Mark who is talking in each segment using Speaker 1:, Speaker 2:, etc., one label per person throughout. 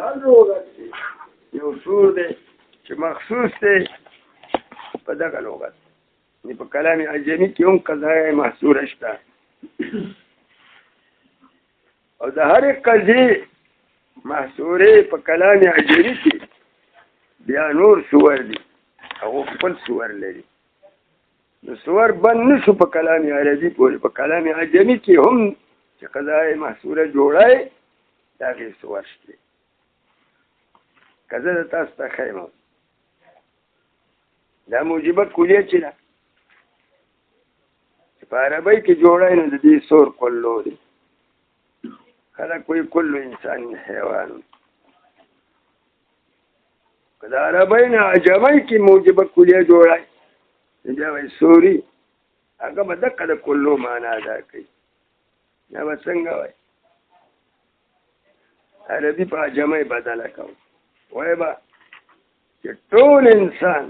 Speaker 1: هر لغت کې یو سور دی چې مخصوص دی په دغه لغت. په کلام عجمي کې هم قضایه محصوره شته او د هرې قضیې محصورې په کلام عجمي کې بیا نور سور دي هغه خپل سور لري. نو سور بند نشو په کلام عربي پورې. په کلام عجمي کې هم چې قضایه محصوره جوړای د هغې سور شته. که زه د تاسو ته ښیم دا موجبه کلیه چې ده چې په عربۍ کې جوړای نو د دې سور کلو دی. خلک وایي کلو انسان حیوان. که د عربۍ نه عجمۍ کې موجبه کلیه جوړای بیا وایي سوري هغه به دقه د کلو معنا ادا کوي. یا به څنګه وایي عربي په عجمۍ بدله کوو وایي به چې ټول انسان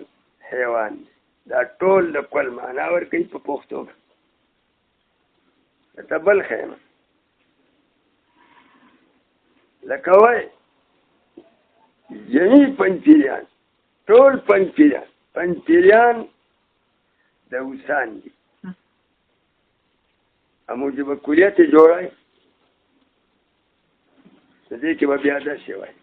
Speaker 1: حیوان دی. دا ټول د کل معنا ورکوي په پښتو کې. ته بل ښیم لکه وایي جميع پنځپیریان ټول پنځپیریان د اوسان دي. موجبه کلیه ته جوړای د دې کې به بیا داسې وایي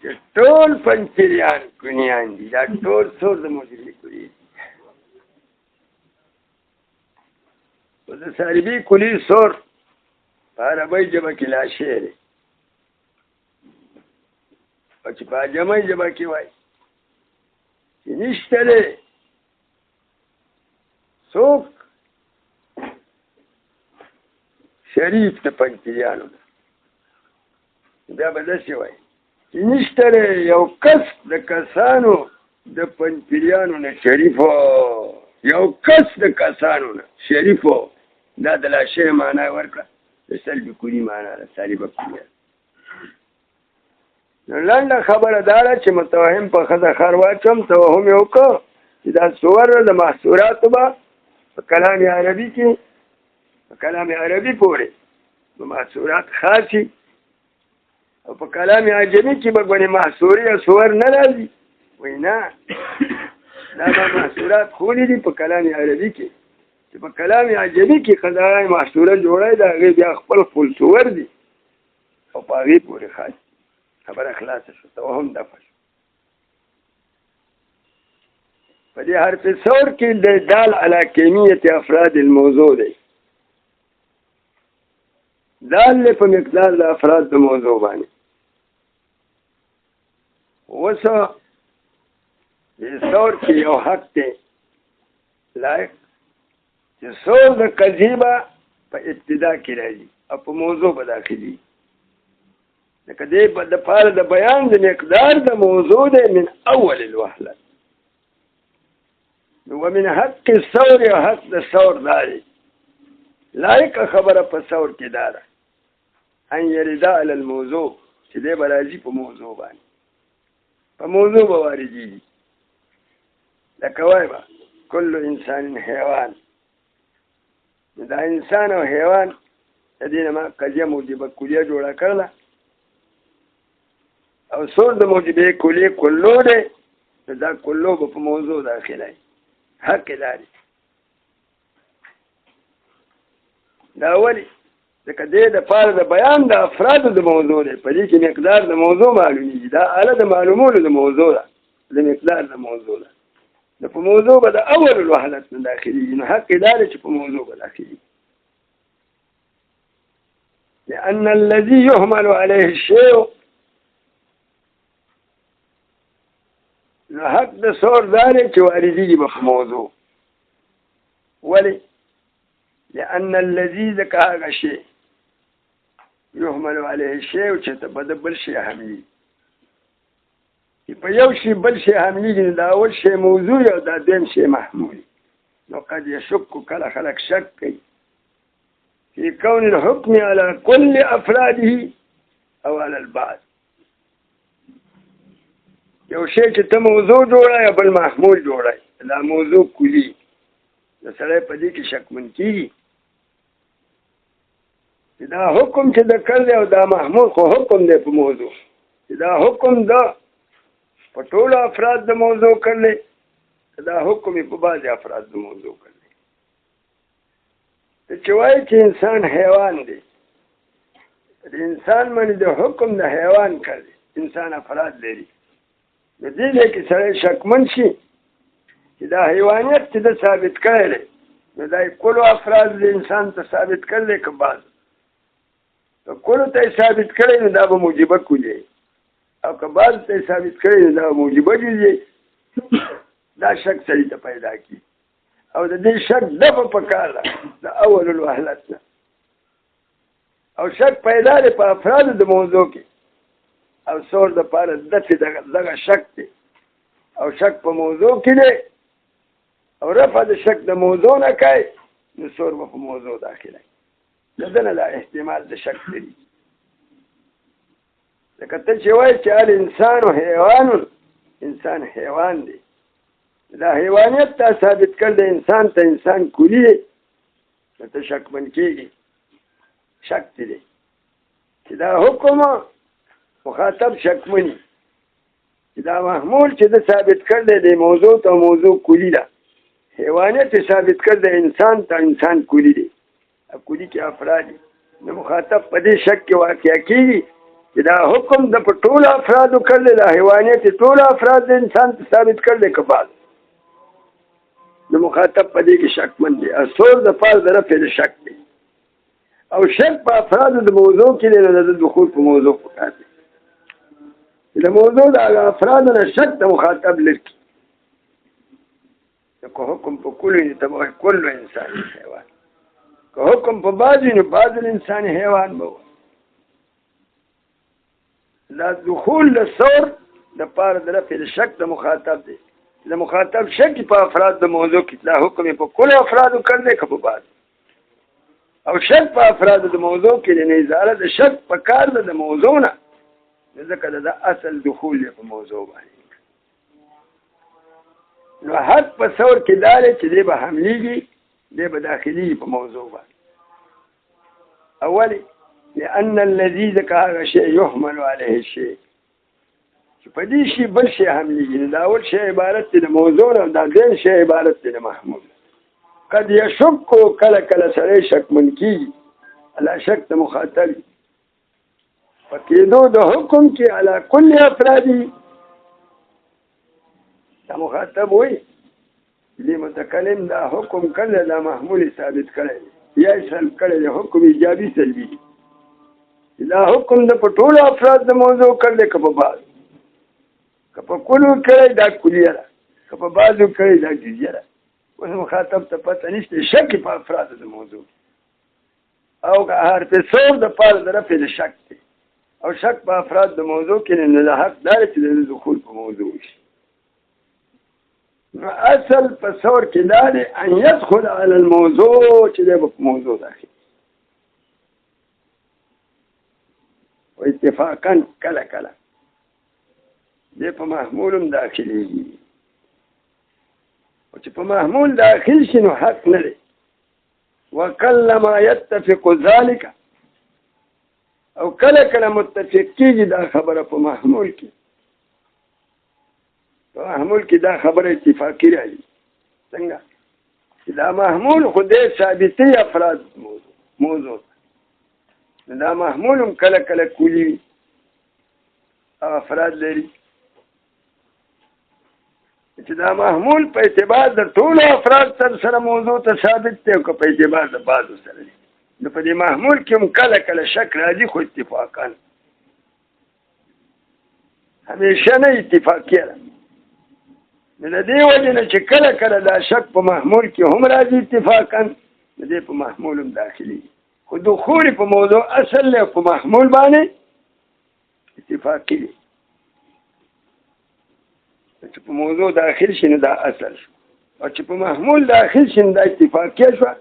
Speaker 1: چې ټول پنځپیریان کونیان دي. دا ټول سور د موجبه کلیې دي. خو د صاربي کلي سور په عربۍ ژبه کې لا شی دی او چې په عجمۍ ژبه کې وایي چې نشته دی څوک شریف د پنځپیریانو ده. بیا به داسې وایي چې نشته دی یو کس د کسانو د پنځپیریانو نه شریفو. یو کس د کسانو نه شریفو. دا د لا شی معنا ورکړه د سلبي کلي معنا ده سالبه کلیه. نو لنډه خبره دا ده چې متوهم په ښځه خر واچوم توهم یې وکړه چې دا صور د محصوراتو به په کلام عربي کې په کلام عربي پورې به محصورات خاصي او په کلام عجمي کې به ګونې محصورې یا صور نه راځي. وایي نه دا به محصورات خولي دي په کلام عربي کې چې په کلام عجمي کې قضایه محصوره جوړی د هغې بیا خپل صور دي او په هغې پورې خاص. خبره خلاصه شو توهم دفع شو. په دې حرف صور کې د دال علی کمیت افراد الموضوع دی. دال په مقدار د افراد د موضوع باندې. اوس د صور کې یو حق دی لایق چې صور د قضیبه په ابتدا کې راځي او په موضوع به داخلي. لکه دې د پاره د بیان د مقدار د موضوع دی من اول الوهله. ومن حق الثور او حق د ثور داري لایق خبره په ثور کې داره ان يردا على الموضوع چې دې به راځي په موضوع باندې. په موضوع به واردېږي. لکه وایي به کل انسان حیوان. دا انسان او حیوان د دې نه ما قضیه موجبه کلیه جوړه کړله او سور د موجبه کلیه کلو دی. دا کلو به په موضوع داخلای حق داري. دا ولي ځکه دې د پاره د بیان د افرادو د موضوع دی. په دې کې مقدار د موضوع معلومیږي. دا اله د معلومولو د موضوع ده د مقدار د موضوع ده. د په موضوع به د اول الوهلت نه داخلي. نو حق داري چې په موضوع به داخلي. لأن الذي يهمل عليه الشيء نو حق د صور داري چې واردېږي به په موضوع. ولې؟ لأن الذي ذکر هغه شی يهمل عليه الشيء چې ته به د بل شي حملي. په یو شي بل شي حملېږي نو دا اول شی موضوع او دا دویم شی محمول. نو قد يشك کله خلک شک کوي في كون الحكم على كل أفراده أو على البعض. یو شی چې ته موضوع جوړای یا بل محمول جوړای دا موضوع کلی. د سړی په دې کې شکمن کېږي چې دا حکم چې د کړ دی او دا محمول خو حکم دی په موضوع. چې دا حکم ده په ټولو افراد د موضوع کړلی، دا حکم یې په بعضې افراد د موضوع کړلی. ته چې وایي چې انسان حیوان دی، د انسان باندې د حکم د حیوان کړی، انسان افراد لري، نو دې ځای کې سړی شکمن شي چې دا حیوانیت چې ده ثابت کړی دی، نو دا یې کلو افراد د انسان ته ثابت کړلی که بعض که کلو ته یې ثابت کړی نو دا به موجبه کلیه، او که بعض ته یې ثابت کړی نو دا به موجبه جزیه. دا شک سړي ته پیدا کی، او د دې شک دفع پکار ده د اول الوهلت نه. او شک پیدا دی په افرادو د موضوع کې، او سور د پاره دفع دغه شک دی، او شک په موضوع کې دی، او رفع د شک د موضوع نه کوي، نو سور به په موضوع داخله د ده نه دا احتمال د شک لري. لکه ته چې وایې چې الانسان حیوان، انسان حیوان دی، دا حیوانیت تا ثابت کړ د انسان ته انسان کلی دی، نو ته شکمن کېږي. شک دی چې دا حکم مخاطب شکمني چې دا محمول چې ده ثابت کړ دی د موضوع ته موضوع کلی ده، حیوانیت ثابت کړ د انسان ته انسان کلی دی، کلی کې افراد دي، نو مخاطب په دې شک کې واقع کېږي چې دا حکم د په ټولو افرادو کړ دی، دا حیوانیت ټولو افراد د انسان ته ثابت کړ دی که بعض، نو مخاطب په دې کې شکمن دی. اصول د پاره د رفع د شک دی، او شک په افرادو د موضوع کې دی، نو د دخول په موضوع پکار دی. د موضوع د افرادو نه شک د مخاطب لري، که حکم په کلو وي ته به وایي کلو انسان حیوان، که حکم په بعض وي نو بعض الانسان حیوان به وایي. دا دخول د سور د پاره د رفع د شک د مخاطب دی. د مخاطب شک په افراد د موضوع کې، دا حکم په کلو افرادو کړ دی که په بعض، او شک په افراد د موضوع کې د ازاله د شک په کار ده د موضوع نه، ځکه د اصل دخول یې په موضوع باندې. نو حق په سور کې دا دی چې دی به حملېږي، دی به داخلي په موضوع باندې. اولی لأن الذي ذکر هغه شی یحمل علیه الشی چې په دې شي بل شی حملېږي، دا اول شی عبارت دی د موضوع نه، دا دویم شی عبارت دی د محمول. قد یشکو کله کله سړی شکمن کېږي علی شک د مخاطب په کېدو د حکم کې علی کل افرادی، دا مخاطب وایي دې متکلم دا حکم کړی، دا محمول ثابت کړی یا سلب کړی، حکم ایجابي سلبي، دا حکم د په ټولو افراد د موضوع کړ دی که په بعض، که په کلو کړی دا کلیه ده، که په بعضو کړی دا جزیه ده. اوس مخاطب ته پته نشته شک په افرادو د موضوع، او که حرف صور د پاره د رفع د شک دی، او شک په افراد د موضوع کې نه د حق دار چې د دخول په موضوع شي. نو اصل په صور کې دا دی ان يدخل على الموضوع چې دی په موضوع داخل، و اتفاقا کله کله دی په محمولم داخلېږي، او چې په محمول داخل شي نو حق نه دی. وکلما يتفق ذلك، او کله کله متفق کېږي دا خبره په محمول کې، په محمول کې دا خبره اتفاقي راځي. څنګه چې دا محمول خو دې ثابتې افراد موضوع، دا محمول هم کله کله کلی وي او افراد لري، چې دا محمول په اعتبار د ټولو افراد سره موضوع ته ثابت دی، او که په اعتبار د بعضو سره دی، نو په دې محمول کې هم کله کله شک راځي، خو اتفاقا همیشه نه اتفاقیه ده. نو د دې وجې نه چې کله کله دا شک په محمول کې هم راځي اتفاقا، د دې په محمول هم داخلي، خو دخول په موضوع اصل له په محمول باندې اتفاقي دی. چې په موضوع داخل شي نو دا اصل شو، او چې په محمول داخل شي نو دا اتفاقیه شوه،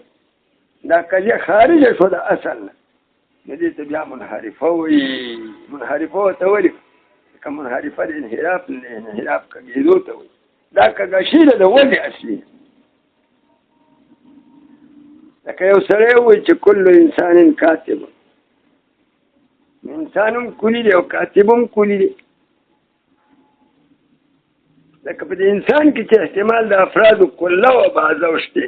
Speaker 1: دا قضیه خارجه شوه د اصل نه، نو دې ته بیا منحرفه وایي. منحرفه ورته ولې که منحرفه د انحراف کږېدو ته وایي، دا کږه شي ده د وجې اصلي. لکه یو سړی وایي چې کل انسان کاتب، انسان هم کلی دی او کاتب هم کلی دی. لکه په دې انسان کې چې احتمال د افرادو کله او بعضه شته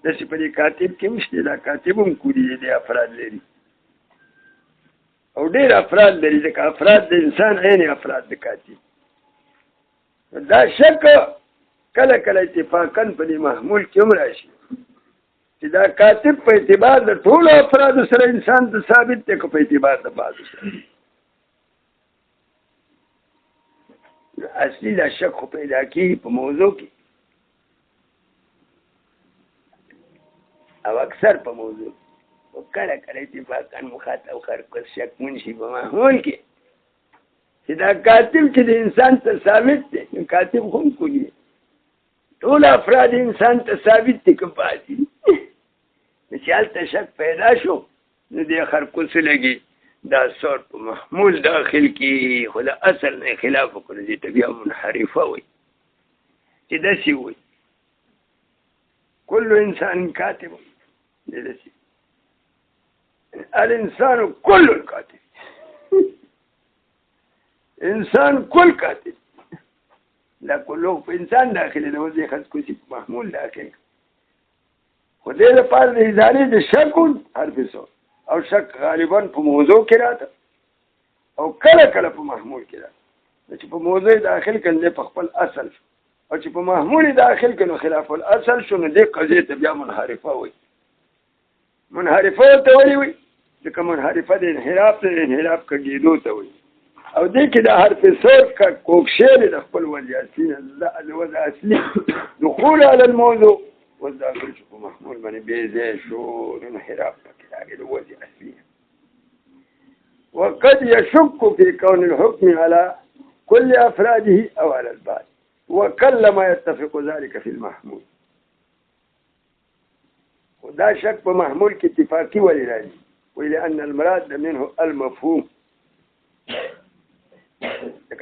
Speaker 1: داسې په دې کاتب کې هم شته. دا کاتب هم کلی دی افراد لري او ډېر افراد لري ځکه افراد د انسان عین افراد د کاتب. دا شک کله کله اتفاقا په دې محمول کې هم راشي چې دا کاتب په اعتبار د ټولو افرادو سره انسان ته ثابت دی که په اعتبار د بعضو سره. اصلي دا شک خو پیدا کېږي په موضوع کې او اکثر په موضوع او کله کله اتفاقا مخاطب خرکس شکمن شي په محمول کې چې دا کاتب چې د انسان ته ثابت دی نو کاتب خو هم کلی دی. ټول افراد انسان ته ثابت دي که پاتې دي. چې هلته شک پیدا شو نو دې خرکس لګي دا سور په محمول داخل کې خو د اصل نه خلاف وکړو دې ته بیا منحرفه وي چې داسې وي کل انسان کاتب داسې الانسان کل کاتب انسان کل کاتب دا کلو په انسان داخل دی وځي خرکسي په محمول داخل خو دې لپاره د ادارې د شک حرف صوت او شک غالبا په موضوع کې راته او کله کله په محمول کې راته. چې په موضوع داخل کړي په خپل اصل شو او چې په محمول داخل کړي خلاف الاصل شو نو دې قضیه ته بیا منحرفه وي. منحرفه ته وایي ځکه منحرفه د انحراف کېدو ته وایي او دې کې د حرف صوت کا کوکشیر د خپل وجه اصلي نه د وجه اصلي دخول على الموضوع والداخل شو محمول باندې بيزه شو انحراف پکې راغلی د وجه اصلي. وقد يشك في كون الحكم على كل افراده او على البعض وكلما يتفق ذلك في المحمول. ودا شك په محمول کې اتفاقي ولې راځي ولأن المراد منه المفهوم.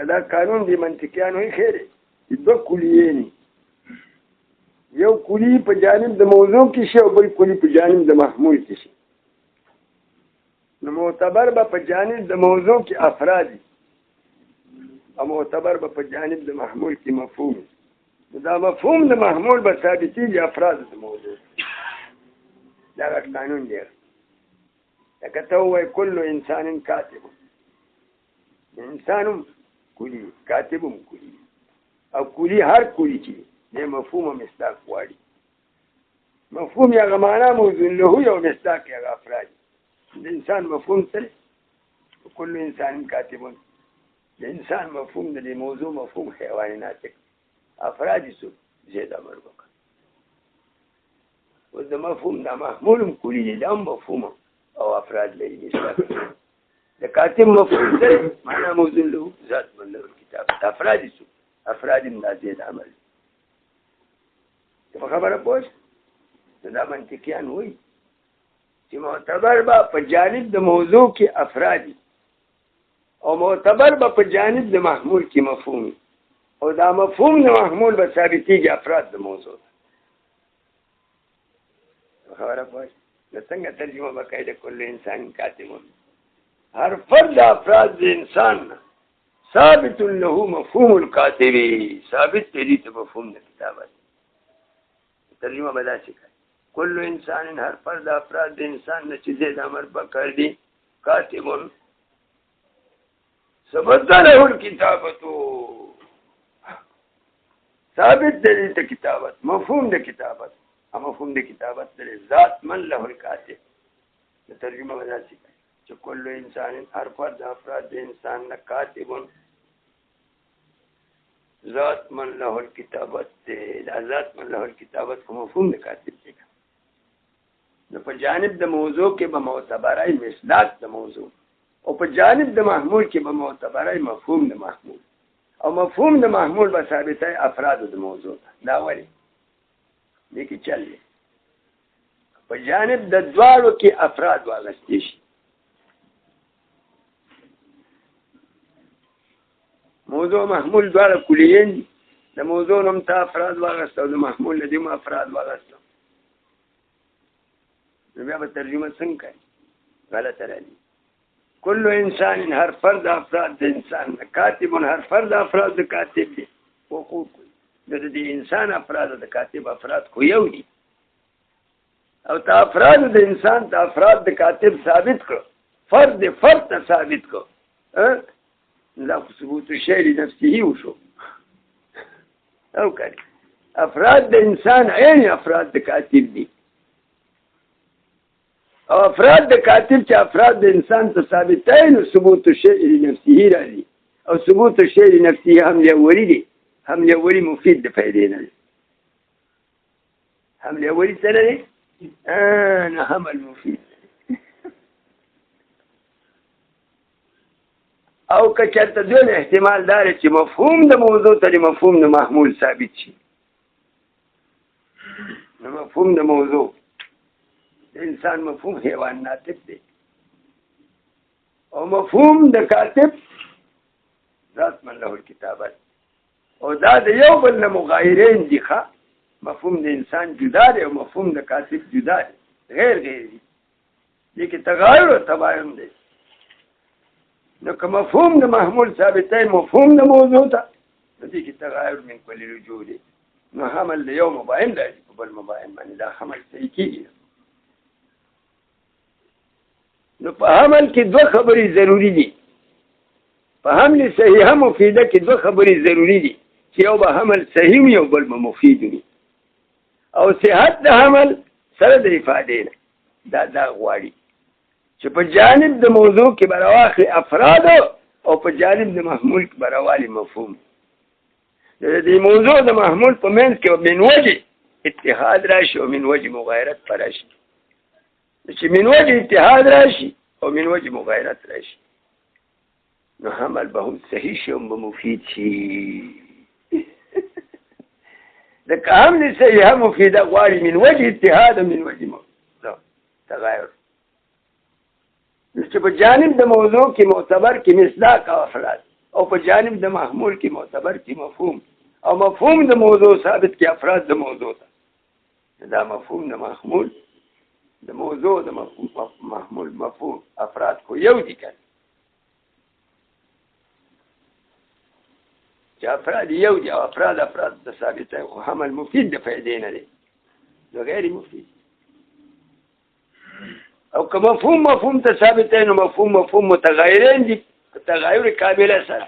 Speaker 1: دا قانون دی منطقيانو یې خیره دوه کلیې یو کلی په جانب د موضوع کې شي او بل کلی په جانب د محمول کې شي. نو معتبر به په جانب د موضوع کې افراد او معتبر به په جانب د محمول کې مفهوم. دا مفهوم د محمول به ثابتېږي افراد د موضوع. دا قانون دی. لکه ته ووایې کل انسان کاتب انسان کلی کاتب هم کلی او کلی هر کلی چې دی مفهوم مصداق غواړي. مفهوم یا معنا موضوع له یو مصداق یا افراد د انسان مفهوم سره کل انسان کاتب د انسان مفهوم د موضوع مفهوم حیواني ناطق افراد سو زیاده مربوط و د مفهوم د محمول کلی دی د مفهوم او افراد لري مصداق د کاتب مفهوم سره معنا موضوع له ذات بنده کتاب افراد سو افراد زیاده عمل په خبره پوه دا منطقيان وایي چې معتبر به په جانب د موضوع کې افرادي او معتبر به په جانب د محمول کې مفهومي او دا مفهوم د محمول به ثابتېږي افراد د موضوع. خبره پوه نو څنګه ترجمه به کوي د کل انسان کاتب هر فرد افراد د انسان ثابت له مفهوم الکاتب ثابت دی ته مفهوم د کتابت. ترجمه به داسې کوي کل انسان هر فرد افراد د انسان نه چې زید امر پکړ دي کاتبون ثبت له الكتابت ثابت دی ته کتابت مفهوم د کتابت مفهوم د کتابت د ذات من له الکاتب. ترجمه به داسې کوي چې کل انسان هر فرد افراد د انسان نه کاتبون ذات من له الكتابت دا ذات من له الكتابت کو مفهوم د کاتب دی. نو په جانب د موضوع کې به معتبرای مصداق د موضوع او په جانب د محمول کې به معتبرای مفهوم د محمول او مفهوم د محمول به ثابتای افراد د موضوع. دا ولی دې کې چل دی په جانب د دواړو کې افراد واغستې شي. موضوع محمول دواړه کلیین دي د موضوع نوم ته افراد واغسته او د محمول له دې افراد واغسته نو بیا به ترجمه څنګه کوي غلطه راځي. كل انسان هر فرد افراد د انسان کاتب هر فرد افراد د کاتب دي حقوق د انسان افراد د کاتب افراد خو یو دي او تا افراد د انسان د افراد د کاتب ثابت کړ فرد ته ثابت کړ لا ثبوت الشيء لنفسه وشو او کړي افراد د انسان عین افراد د کاتب دي او افراد د کاتب چې افراد د انسان ته ثابتای نو ثبوت الشيء لنفسه راځي او ثبوت الشيء لنفسه هم لوري دي هم لوري مفید د فائدې نه هم لوري سره دي نه هم المفید او که چېرته دوی احتمال دار چې مفهوم د موضوع ته مفهوم د محمول ثابت شي نو مفهوم د موضوع انسان مفهوم حیوان ناطق دی او مفهوم د کاتب ذات من له الكتابت او دا د یو بل نه مغایرین دي ښه مفهوم د انسان جدا دی او مفهوم د کاتب جدا دی غیر دي دي کې تغایر او تباین دی نو که مفهوم د محمول ثابتای مفهوم د موضوع ته دي کې تغایر من کل رجوع دی نو حمل د یو مباین دی په بل مباین باندې دا حمل صحیح کیږي نو په حمل کې دوه خبرې ضروری دي په حمل صحیحه مفیده کې دوه خبرې ضروری دي چې یو به حمل صحیح وي او بل به مفید وي او صحت د حمل سره د افادې نه دا غواړي چې په جانب د موضوع کې براواخلي افراد او په جانب د محمول کې براوالي مفهوم د دې موضوع د محمول په منځ کې من وجه اتحاد راشي او من وجه مغایرت راشي چې من وجه اتحاد راشي او من وجه مغایرت راشي نو حمل به هم صحیح شي او مفید شي د حمل صحیحه مفیده غواړي من وجه اتحاد او من وجه تغایر چې په جانب د موضوع کې معتبر کې مصداق او افراد او په جانب د محمول کې معتبر کې مفهوم او مفهوم د موضوع ثابت کې افراد د موضوع ته دا مفهوم د محمول د موضوع د محمول مفهوم افراد خو یو دي کنه چې افراد یو دي او افراد د ثابتای خو حمل مفید د فائدې نه دی نو غیر مفید او که مفهوم ته ثابتای نو مفهوم متغیرین دي تغیر قابل سره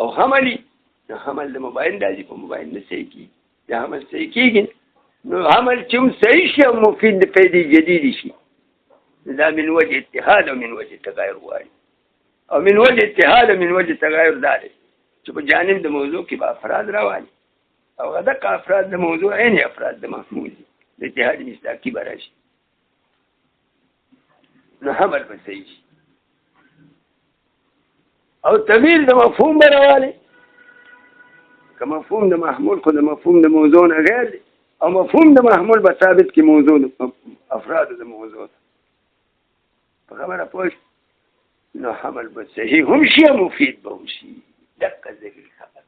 Speaker 1: او حملی نو حمل د مباین راځي په مباین نه صحیح کیږي د حمل صحیح کیږي نو عمل چې هم صحیح شي او مفید د فائدې جدید شي دا من وجه اتحاد او من وجه تغایر غواړي او من وجه اتحاد او من وجه تغایر دا دی چې په جانب د موضوع کې به افراد راوالي او دغه افراد د موضوع عین افراد د محمول دي د اتحاد مصداقي به راشي نو حمل به صحیح شي او تغییر د مفهوم به راوالي که مفهوم د محمول خو د مفهوم د موضوع نه غیر دی او مفهوم د محمول به ثابت کې موضوع افراد د موضوع په خبره پوه نو حمل به صحیح هم شي او مفید به هم شي دقه ذکر خبر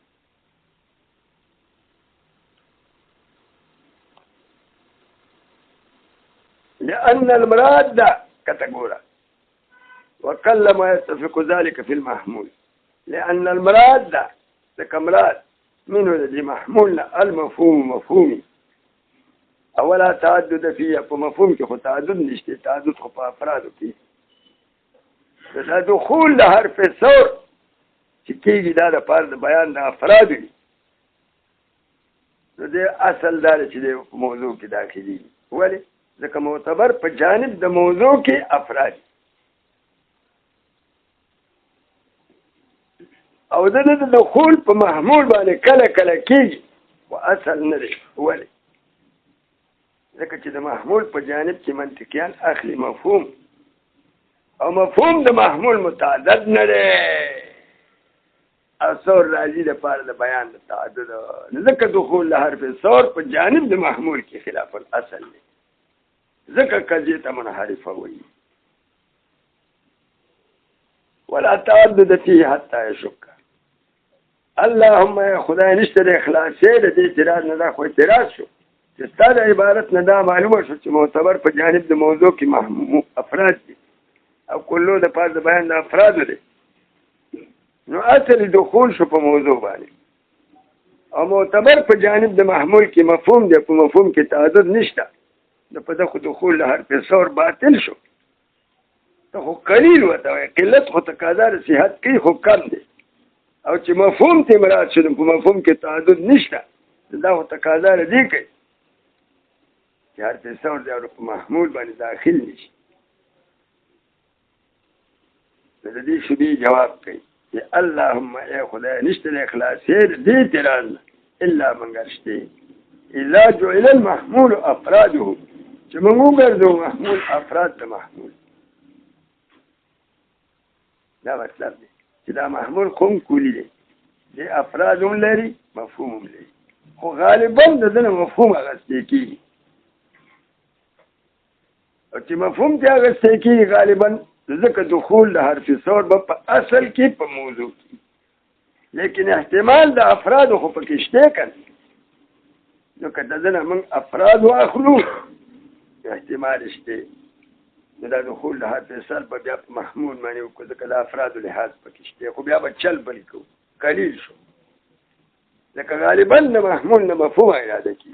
Speaker 1: لأن المراد ده كتقوله وقل ما يتفق ذلك في المحمول لأن المراد ده كمراد منه الذي محمولنا المفهوم مفهومي اولا تعدد فيه په مفهوم کې خو تعدد نشته تعدد خو په افرادو کې دا دخول د حرف ثور چې کېږي دا د پاره د بیان د افرادو دي نو د اصل دا چې د موضوع کې داخلي ولې ځکه معتبر په جانب د موضوع کې افراد او د دخول په محمول باندې کله کله کېږي او اصل نه دی ولې ځکه چې د محمول په جانب کې منطقيان اخلي مفهوم او مفهوم د محمول متعدد نه دی او ثور راځي د پاره د بیان د تعدد ځکه دخول له حرف ثور په جانب د محمول کې خلاف الاصل دی ځکه قضیه ته منحرفه وایي ولا تعدد فيه حتى يشك اللهم يا خدای نشته د اخلاص د دې اعتراض نه دا خو اعتراض شو چې ستاسو عبارت نه دا معلومه شو چې معتبر په جانب د موضوع کې افراد دي او کلو د پاره د بیان د افرادو دی نو اصل دخول شو په موضوع باندې او معتبر په جانب د محمول کې مفهوم دی په مفهوم کې تعدد نشته د په دغه دخول له حرف صور باطل شو ته خو قلیل وته قلت خو تقاضا د صحت کې خو کم دی او چې مفهوم ته مراد شو په مفهوم کې تعدد نشته دا خو تقاضا لري کوي چې حرف صور دی او په محمول باندې داخل نشي د دې شبي جواب کوي چې اللهم ای خدای نشته اخلاص دې اعتراض الا منګشته الا جعل المحمول افراده چې موږ وګرځو محمول افراد ته محمول دا مطلب دی چې دا محمول کوم کولی دی د افراد هم لري مفهوم هم لري خو غالبا د دنه مفهوم اغستی کیږي او چې مفهوم ته اغستی کیږي غالبا ځکه دخول د حرف صور په اصل کې په موضوع کې لیکن احتمال د افراد خو پکې شته کنه نو که دنه موږ افراد واخلو احتمال شته دا دخول د حرف صور په بیا په محمول باندې وکړو ځکه د افراد لحاظ پکې شته خو بیا به چل بل کو قلیل شو ځکه غالبا د محمول نه مفهوم اراده کی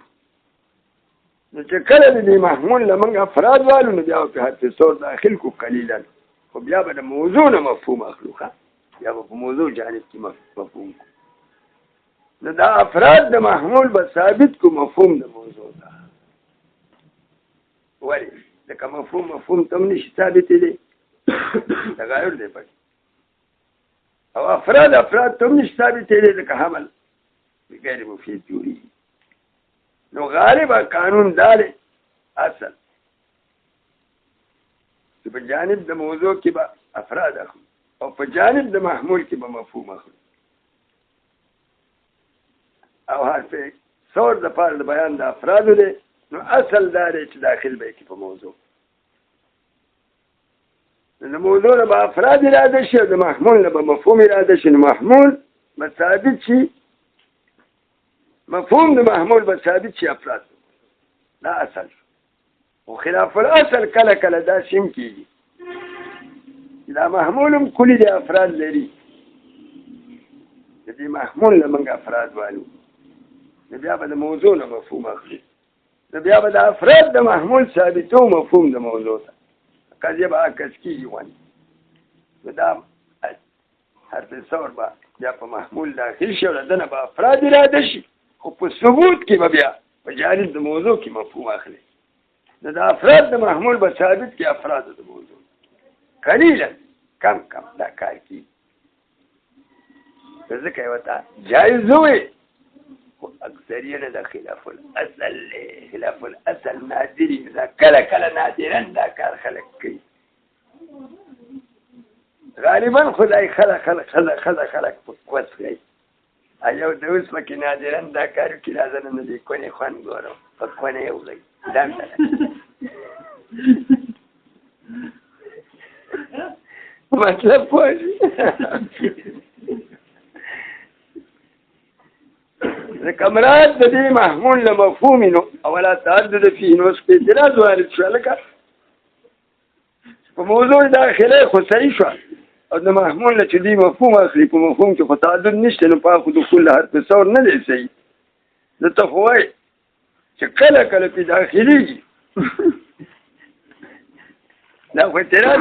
Speaker 1: نو چې کله د محمول نه موږ افراد والو نو بیا په حرف صور داخل کو قلیلا خو بیا به د موضوع نه مفهوم اخلو بیا به په موضوع جانب کې مفهوم کو نو دا افراد د محمول به ثابت کو مفهوم د موضوع دا ولی لکه مفهوم تم نشي ثابت دی تغایر دی پکې او افراد تم نشي ثابت دی لکه حمل غیر مفید جوړي نو غالبا قانون دار اصل په جانب د موضوع کې به افراد اخلو او په جانب د محمول کې به مفهوم اخلو او حرف صور د پاره د بیان د افرادو دی نو اصل دار چې داخل به کې په موضوع د موضوع نه به افراد اراده شي د محمول نه به مفهوم اراده شي نو محمول به ثابت شي مفهوم د محمول به ثابت شي افراد دا اصل او خلاف الاصل کله کله دا شیم کیږي دا محمول هم کلی د افراد لري د دې محمول نه موږ افراد والو نو بیا به د موضوع نه مفهوم اخلي نو بیا به د افراد د محمول ثابتو مفهوم د موضوع ته قضیه به عکس کیږي وانه نو دا حرف صور به بیا په محمول داخل شي او دنه به افراد اراده شي خو په ثبوت کې به بیا په جانب د موضوع کې مفهوم اخلي نو د افراد د محمول به ثابت کې افراد د موضوع قلیلا کم دا کار کی ځکه یو ته جایز وي خو اکثریت د خلاف الاصل نادری دا کله نادرا دا کار خلق کوي غالبا خدای خلق په قوت کوي ایو د اوس پکې نادرا دا کار کوي لازم نه دی کونی خوان ګورو په کونی یو لګي مطلب پوهی کمرات د دې محمول له مفهوم نو اولا تعدد فيه نو په اعتراض وارد شو لکه په موضوع داخله خو صحیح شو او د محمول له چې دی مفهوم اخلي په مفهوم کې خو تعدد نشته نو په خو دخول حرف صور نه دی صحیح نو ته خو وایي چې کله په داخليږي دا خو اعتراض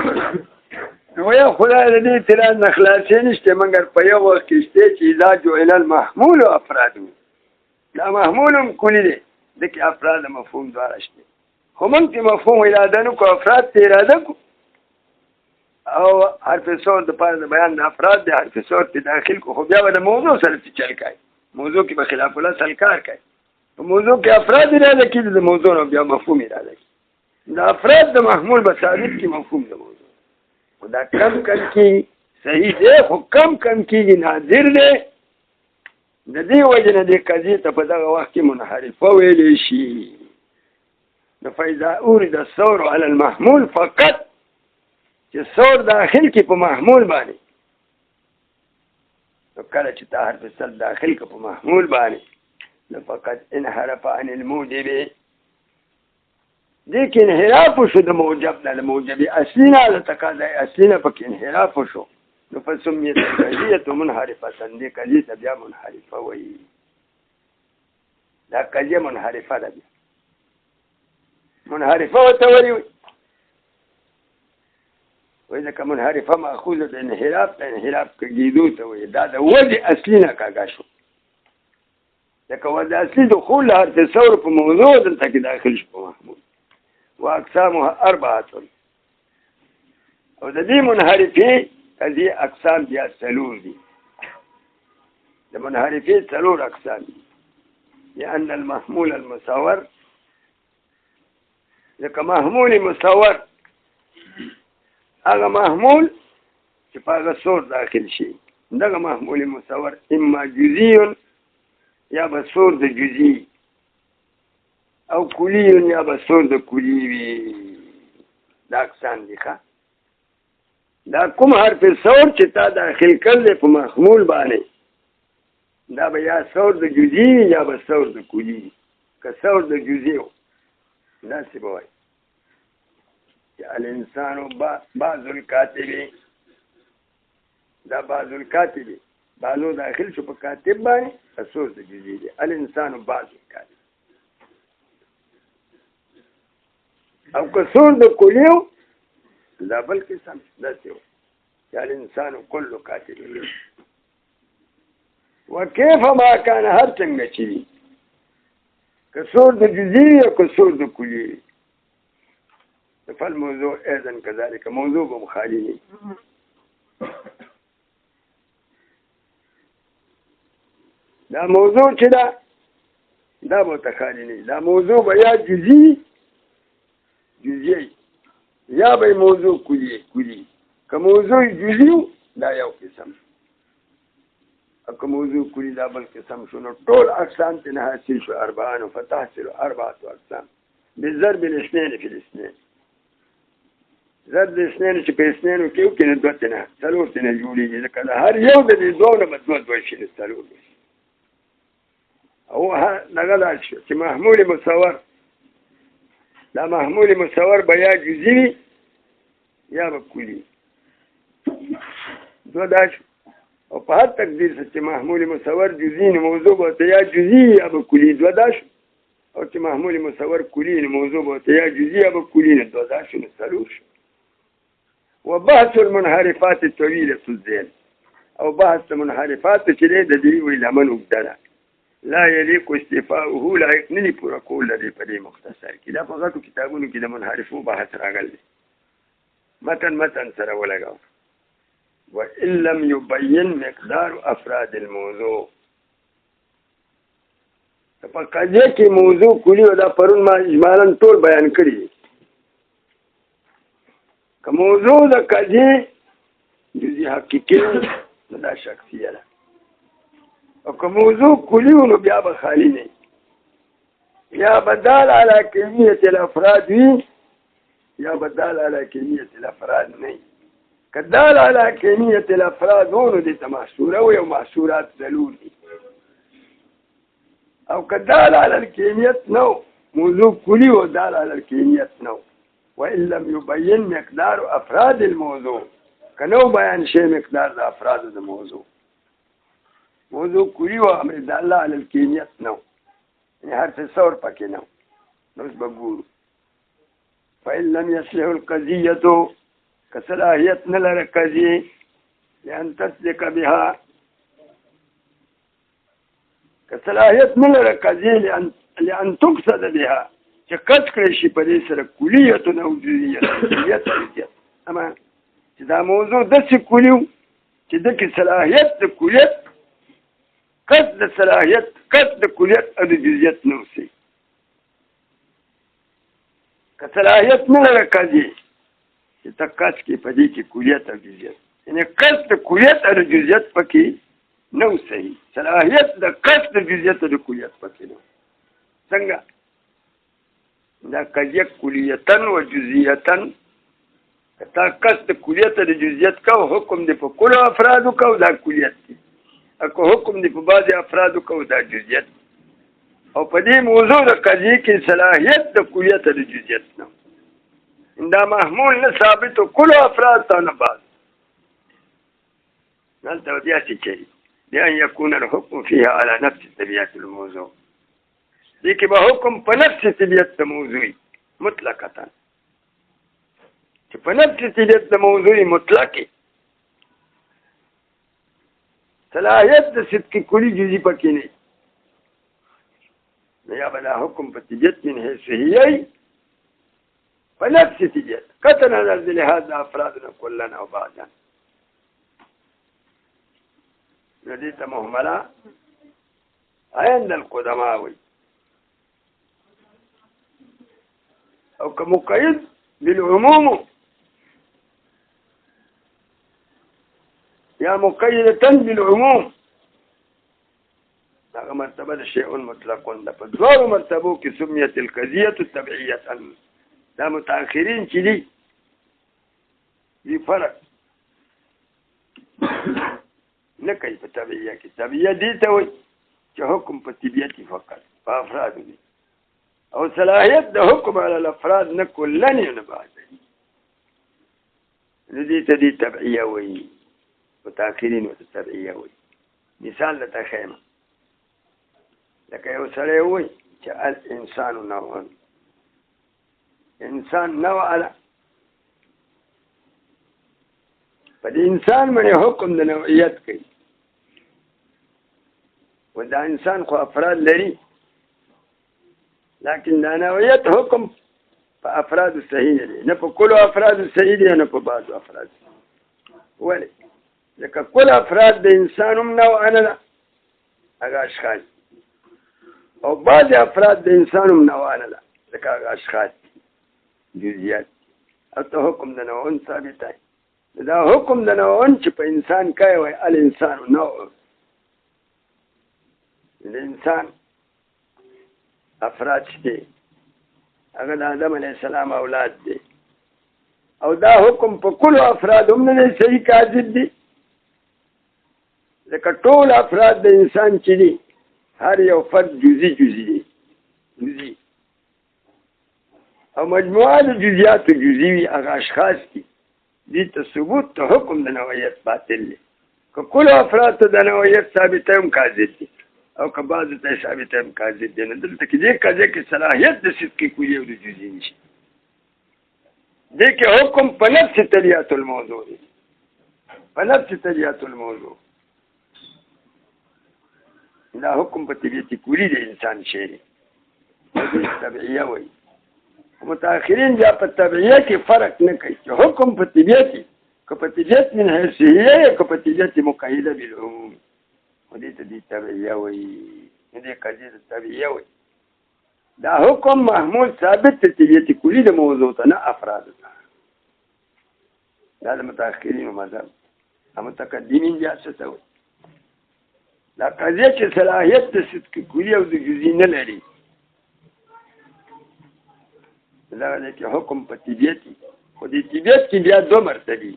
Speaker 1: نو یا خدای د دې اعتراض نه خلاصې نشته مګر په یو وخت کې شته چې اذا جعل المحمول افراد دا محمول هم کلی دی ځکه افراد مفهوم دواړه شته خو موږ چې مفهوم اراده نو کو افراد ته اراده کو او حرف صور د پاره د بیان د افراد د حرف صور په داخل کو خو بیا د موضوع سره چل کوي موضوع کې به خلاف الاصل کار کوي په موضوع کې افراد اراده کوي د موضوع نو بیا مفهوم اراده کوي د افراد د محمول به ثابت کی مفهوم د موضوع دا کم کی صحیح دی خو کم کیږي نادر دی د دې وجه نه د قضیې ته په دغه وخت کې منحرفه ویلی شي نو فاذا اورد الثور على المحمول فقط چې ثور داخل کې په محمول باندې نو کله چې ته حرف صل داخل کې په محمول باندې نو فقط انحرف عن الموجب دې کې انحراف وشو د موجب نه، د موجب اصلي نه د تقاضا اصلي نه پکې انحراف وشو، نو فسمیت قضیة منحرفة، دې قضیې ته بیا منحرفه وایي. دا قضیه منحرفه ده، منحرفه ورته وایي. وایي ځکه منحرفه ماخوذه د انحراف، د انحراف کېدو ته وایي. دا د وجه اصلي نه کاږه شو، لکه وجه اصلي دخول حرف ثور په موضوع دلته کې داخل شو په محمول. واقسامها اربعه، او د دې منحرفې قضیه اقسام بیا څلور دي. د منحرفې څلور اقسام دي. لأن المحمول المصور، لکه محمول مصور هغه محمول چې په هغه صور داخل شي، دغه محمول مصور اما جزئی یا به صور د جزئی، او کلی یا به صور د کلی وي. دا اقسام دي. ښه، دا کوم حرف صور چې تا داخل کړل په محمول باندې، دا به یا صور د جزئی یا به صور د کلی. که صور د جزئی و داسې به وایي چې الانسان بعض الکاتب، دا بعض الکاتب بعضو داخل شو په کاتب باندې، که صور د جزئی دی. الانسان بعض الکاتب. او که صور د کلی و دا بل قسم داسې و چې الانسان کل کاتب. وکیف ما کان، هر څنګه چې وي، که صور د جزئی او که صور د کلی، فالموضوع ايضا كذلك، موضوع به خالي نه. دا موضوع چې دا به خالي نه، دا موضوع به یا جزئی یا به موضوع کلی. که موضوع جزئی دا یو قسم، او که موضوع کلی دا بل قسم شو. نو ټول اقسام ته حاصل شو اربعان، فتحصل اربعه اقسام بضرب الاثنين في الاثنين. ضرب الاثنين چې په اثنين کې یو کې نه دوه تنه څلور تنه جوړېږي، ځکه هر یو د دې دوه نه به دوه شي څلور شي. او دغه دا چې محمول مصور، دا محمول مصور به یا جزئی یا به کلی، دوه دا شو. او په هر تقدیر چې محمول مصور جزئی نه موضوع به یا جزئی یا به کلی، دوه دا شو. او چې محمول مصور کلی نه موضوع به یا جزئی یا به کلی، نه دوه دا شو، نه څلور شو. وبحث المنحرفات الطويلة الذهن، او بحث المنحرفات چې د دې وی لمن وګدره، لا يليق استفاؤه، لایق نه پورا کول لري په دې مختصر کې. دا په غټو کتابونو کې د منحرفو بحث راغلی، متن سره ولګاو. وان لم يبين مقدار افراد الموضوع، په قضیه کې موضوع کلی او دا پرون ما اجمالاً ټول بیان کړی. که موضوع د قضیه جزئی حقیقي دا شخصیه ده، او که موضوع کلی نو بیا به خالی نه، یا بدال علی کمیت الافراد وي یا بدال علی کمیت الافراد نه. که دال علی کمیت الافراد نو دې ته محصوره وي، او محصورات ضرور دي. او که دال علی الکمیت نو، موضوع کلی و دال علی الکمیت نو. وإن لم يبين مقدار أفراد الموضوع، كنو بيان شيء مقدار أفراد الموضوع، موضوع كلي وأمر الله على الكيمياء نو، يعني حرف الصور باكي نو، نوش بقول. فإن لم يصلح القضية كصلاحية نلر القضية لأن تصدق بها، كصلاحية نلر القضية لأن تقصد بها، چې قصد کړی شي په دې سره کلیت او جزئیت. اما چې دا موضوع داسې کلی و چې دکې صلاحیت د کلیت، قصد د صلاحیت، قصد د کلیت او د جزئیت نه اوسي. که صلاحیت نه لري قضیې چې ته قصد کې په دې کې کلیت او جزئیت، یعنې قصد د کلیت او د جزئیت پکې نه اوسي، صلاحیت د قصد د جزئیت او د کلیت پکې نه. څنګه دا قضیه کلیتن و جزئیتن، تا قصد کلیت د جزئیت کا حکم دی په کلو افرادو کا دا کلیت دی، اکو حکم دی په بعض افرادو کا دا جزئیت. او په دې موضوع د قضیې کې صلاحیت د کلیت د جزئیت نه دا محمول نه ثابت کل افراد ته نه بعض دلته بیا څه کوي بأن يكون الحكم فيها على نفس طبيعة الموضوع دي کې به حکم په نفس طبیعت د موضوعي مطلقاً چې په نفس طبیعت د موضوعي مطلقي صلاحیت د صدق کلی جزئی پکې نه یا بلا حکم په طبیعت من حیثیهی په نفس طبیعت قطع نظر د لحاظ د افرادنا کلنا او بعضا ندی ته مهمله عند القدماء وي او که مقید بالعموم یا مقیدة بالعموم هغه مرتبه د شیء مطلق ده په دوه مرتبو کې سمیت القضیه تبعیه دا متأخرین چې دي فرق نه کوي په تبعیه کې تبعیه دي ته وایي چې حکم په طبیعت فقط په افراد دي او صلاحیت د حکم علی الافراد نه کلن نه بعد دي ته دي تبعیه وایي متأخرین ورته تبعیه وایي مثال لته خیمه لکه یو سړی وایي چې الانسان نوع انسان نوع ده په دې انسان باندې حکم د نوعیت کوي و دا انسان خو افراد لري لیکن دا نوعیت حکم په افراد صحیح دی نه په کلو افراد صحیح دی نه په بعضو افراد ولې لکه کل افراد د انسان هم نوع نه ده هغه اشخاص او بعض افراد د انسان هم نوع نه ده لکه هغه اشخاص جزئیات او ته حکم د نوعون ثابت دی دا حکم د نوعون چې په انسان کوي وای الانسان نوع د انسان افراد شته هغه د آدم علیه السلام اولاد دي او دا حکم په کلو افراد هم نه صحیح کاذب دي لکه ټول افراد د انسان چې دي هر یو فرد جزئی دی جزئی او مجموعه د جزئیات جزئی وي هغه اشخاص دي دي ته ثبوت ته حکم د نوعیت باطل دی که کل افراد ته د نوعیت ثابته هم کاذب دي او که بعض ته ثابته هم کاذب دي نه دلته کې دې قضیه کې صلاحیت د صدق کلیه او د جزئی نشي دې کې حکم په نفس طبیعت الموضوع دی په نفس طبیعت الموضوع دا حکم په طبیعت کلی د انسان شی دی تبعیه وایي متأخرین بیا په تبعیه کې فرق نه کوي چې حکم په طبیعت که په طبیعت من حیثیه که په طبیعت مقیده بالعموم و دې ته دې تبعیه وایي دې قضیې ته تبعیه وایي دا حکم محمول ثابت د طبیعت کلی د موضوع ته نه افراد ته دا د متأخرینو مذهب متقدمین بیا څه ته وایي دا قضیه چې صلاحیت د صدق کلی او د جزئی نه لري دا دی چې حکم په طبیعت خو د طبیعت کې بیا دوه مرتبې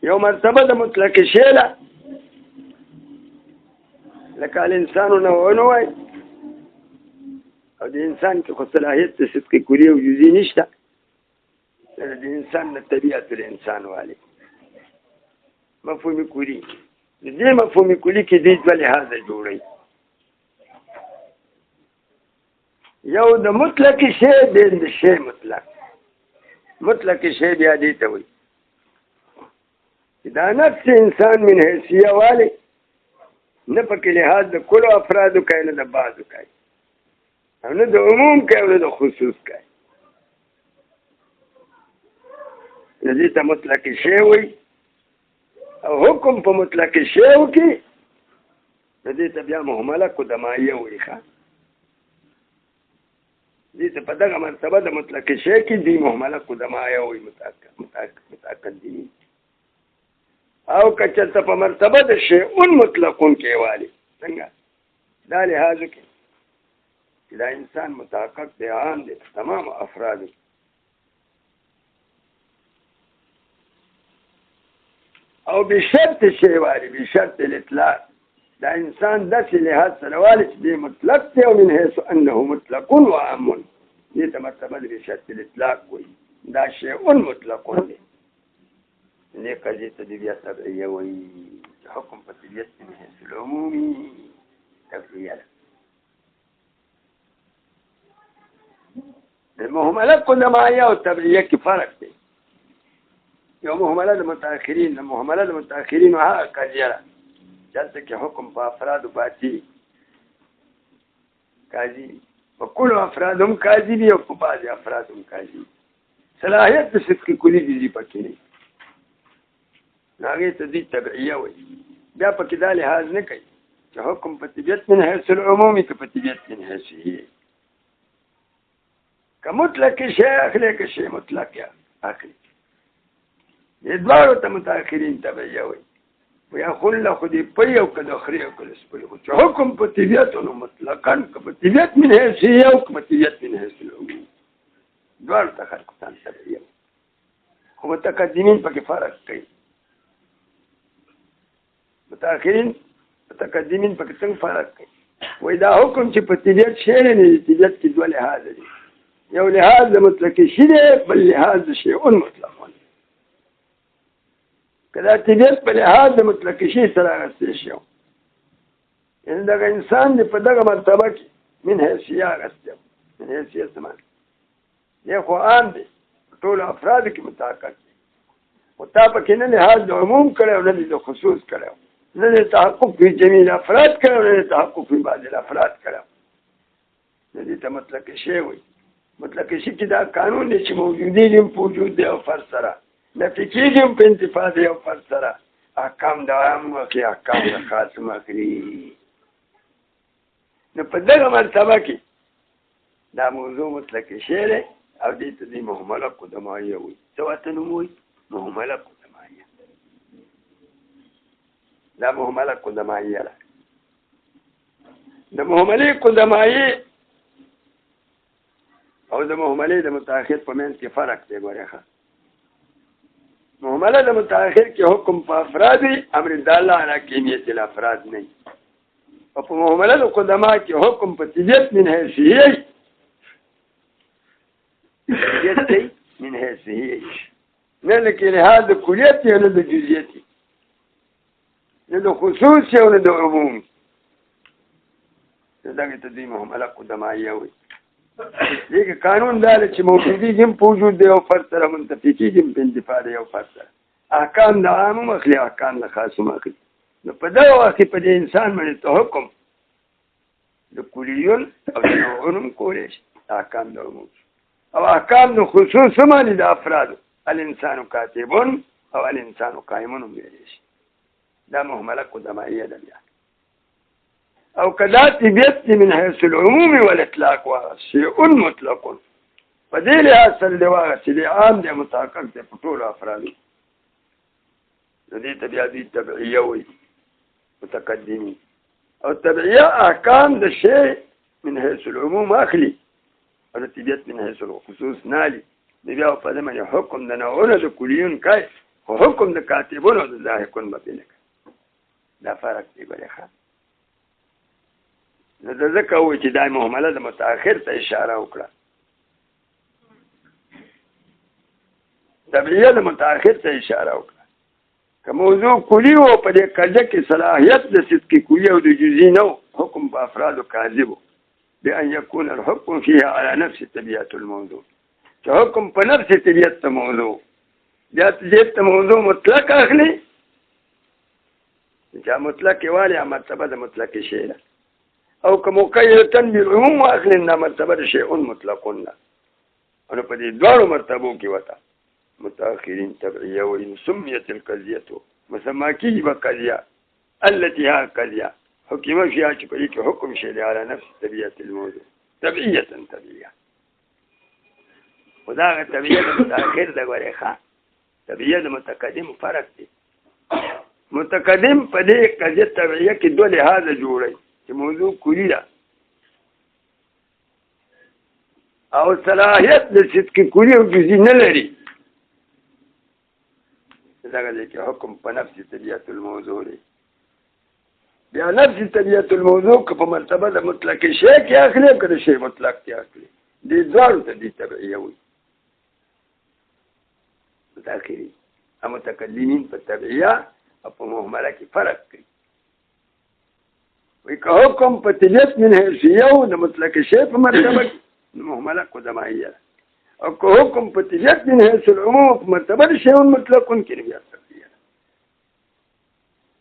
Speaker 1: یو مرتبه د مطلق شی ده لکه الانسان نوعون وایي او د انسان کې خو صلاحیت د صدق کلی او جزئی نشته د انسان د طبیعت الانسان والی مفهوم کلی د دې مفهوم کلی کې دې دوه لحاظه جوړوي یو د مطلق شی د شی مطلق شی بیا دې ته وایي دا نفس انسان من حیثیه والی نه پکې لحاظ د کلو افرادو کوي نه د بعضو کوي او نه د عموم کوي او نه د خصوص کوي دې ته مطلق شی وایي او حکم په مطلق شیو کې دې ته بیا مهمله قدمایه وایي ښه دې ته په دغه مرتبه د مطلق شی کې دې مهمله قدمایه وایي متقدمین او که چېرته په مرتبه د شیء مطلقون کې والی څنګه دا لحاظ کې چې دا انسان متحقق دی عام دی تمام افراد او بشرط شی والی بشرط الاطلاق دا انسان داسې لحاظ سره والی چې دی مطلق دی او من حیث انه مطلق و عام دې ته مرتبه د بشرط الاطلاق وایي دا شیء مطلق دی دې قضیې ته د بیا تبعیه وایي حکم په طبیعت من حیث العمومي تبعیه ده د مهمله قدمایه او تبعیه کې فرق دی یو مهمله د متأخرین د مهمله د متأخرین هغه قضیه ده دلته کې حکم په افرادو باطل قاضي په کلو افراد هم قاضي دي او په بعضې افراد هم قاضي صلاحیت د صدق کلي دي پکې نه هغې ته دوی تبعیه وایي بیا پکې دا لحاظ نه کوي چې حکم په طبیعت من حیث العمومي که په طبیعت من حیث هي که مطلق شی اخلي که شی مطلق یا اخلي دې دواړو ته متأخرین تبعیه وایي ویا خل خو دې پي او که د خري او که د سپي خو چې حکم په طبیعت نو مطلقا که په طبیعت من حیث هي او که په طبیعت من حیث العمومي دواړو ته خلکو ته تبعیه خو متقدمین پکې فرق کوي متأخرین متقدمین پکې څنګه فرق کوي وایي دا حکم چې په طبیعت شی نه دی طبیعت کې دوه لحاظ دي یو لحاظ د مطلق شی دی بل لحاظ د شیء مطلق که دا طبیعت په لحاظ د مطلق شی سره اخیستی شي یعنې دغه انسان دی په دغه مرتبه کې من حیثیه اخیستی من حیثیه سمان دی خو عام دی په ټولو افرادو کې مطابقت دی خو تا پکې نه لحاظ د عموم کړی او نه د خصوص کړی نه د تحقق فی جمیع الافراد کړی او نه د تحقق فی بعض الافراد کړی نه دې ته مطلق شی وایي مطلق شي کې دا قانون دی چې موجودي دي په وجود دی او فرد سره نفي کېږي هم په انتفاع دی او فرد سره احکام د عام واقعي احکام د خاص مخري نو په دغه مرتبه کې دا موضوع مطلق شی دی او دې ته د مهمله قدمایه وایي څه ورته نوم وایي مهمله قدمایه دا مهمله قدمایه ده د مهملې قدمایه او د مهملې د متأخر په منځ کې فرق دی ګورې ښه مهمله د متأخر کې حکم په افراد امر داله علی کمیت الافراد نه او په مهمله د قدما کې حکم په طبیعت من حیثیه من حیثیه نه لکه لحاظ د کلیت یا نه د جزئیت نه د خصوص یا نه د عموم دغه ته دوی مهمله قدمایه وایي دیگه قانون داره چې موجودی هم په وجود دی او فرد سره منتفی کېږي هم په انتفاع دی او فرد سره احکام د عام هم اخلي احکام د خاص هم اخلي نو په دغه وخت کې په دې انسان باندې ته حکم د کلیون او د نوعون هم کولی شي احکام د عموم او احکام د خصوص هم دي د افرادو الانسان کاتبون او الانسان قائمون هم ویلی شي دا مهمله قدمایه ده بیا او کدا طبیعت من حیث العموم والاطلاق شیء مطلق په دې لحاظ سره دی واغه چې دی عام دی متحقق دی په ټولو افرادو د دې ته بیا دوی تبعیه وایي متقدمین او تبعیه احکام د شی من حیث العموم اخلي او د طبیعت من حیث الخصوص نالي دی بیا په دې باندې حکم د نوعونه د کلیون کوي خو حکم د کاتبون او د لاحقون به پې نه کوي دا فرق دی ګورې ښه نو د ځکه وایي چې دا مهمله د متأخر ته اشاره وکړه تبعیه د متأخر ته اشاره وکړه که موضوع کلي و په دې قضیه کې صلاحیت د صدق کلي او د جزئي نه حکم په افرادو کاذب بأن يكون الحكم فيها على نفس طبيعة الموضوع چې حکم په نفس طبیعت ته موضوع بیا طبیعت ته موضوع مطلق اخلي چې مطلق والی مرتبه د مطلق شی ده او که مقیدتن بالعموم واخلي نه مرتبه د شیء مطلق نه نو په دې دواړو مرتبو کې وته متأخرین تبعیه وایي سمیت القضیة مسما کېږي به قضیه التي ها قضیه حکم فيها چې په دې کې حکم شی دی على نفس طبیعت الموضوع طبیعه طبیعه خو دا هغه طبیعه د متأخر ده ګورې ښه طبیعه د متقدم فرق دی متقدم په دې قضیه طبیعه کې دوه لحاظه جوړوي چې موضوع کلی ده او صلاحیت د صدق کلی او جزئي نه لري دغه دی چې حکم په نفس طبیعت الموضوع دی بیا نفس طبیعت الموضوع که په مرتبه د مطلق شی کې اخلي که د شی مطلق کې اخلي دې دواړو ته دې تبعیه وایي متأخرین او متکلمین په تبعیه او په مهمله کې فرق کوي وایي که حکم په طبیعت من حیثیه و د مطلق شی په مرتبه کې مهمله قدماییه ده او که حکم په طبیعت من حیث العموم په مرتبه د شیون مطلقون کې بیا تبعیه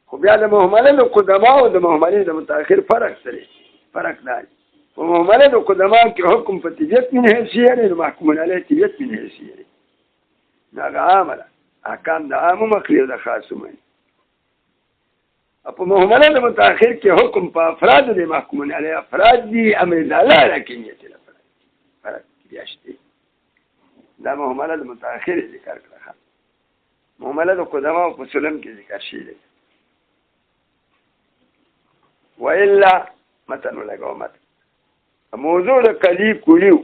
Speaker 1: خو بیا د مهمله د قدما او د مهملې د متأخر فرق سره فرق دی په مهمله د قدما کې حکم په طبیعت من حیثیه دی محکوم علیه طبیعت من حیثیه دی دا عامه ده احکام د عامو مخلي او د خاصو مخلي په مهمله د متأخر کې حکم په افراد د محکوم علیه افراد دي امر د الله لکنیت الافراد فرق بیا شته دا مهمله د متأخر ذکر کړه مهمله د قدما او په سلم کې ذکر شي دی وإلا متن لګاو مت موضوع د کلی کلیو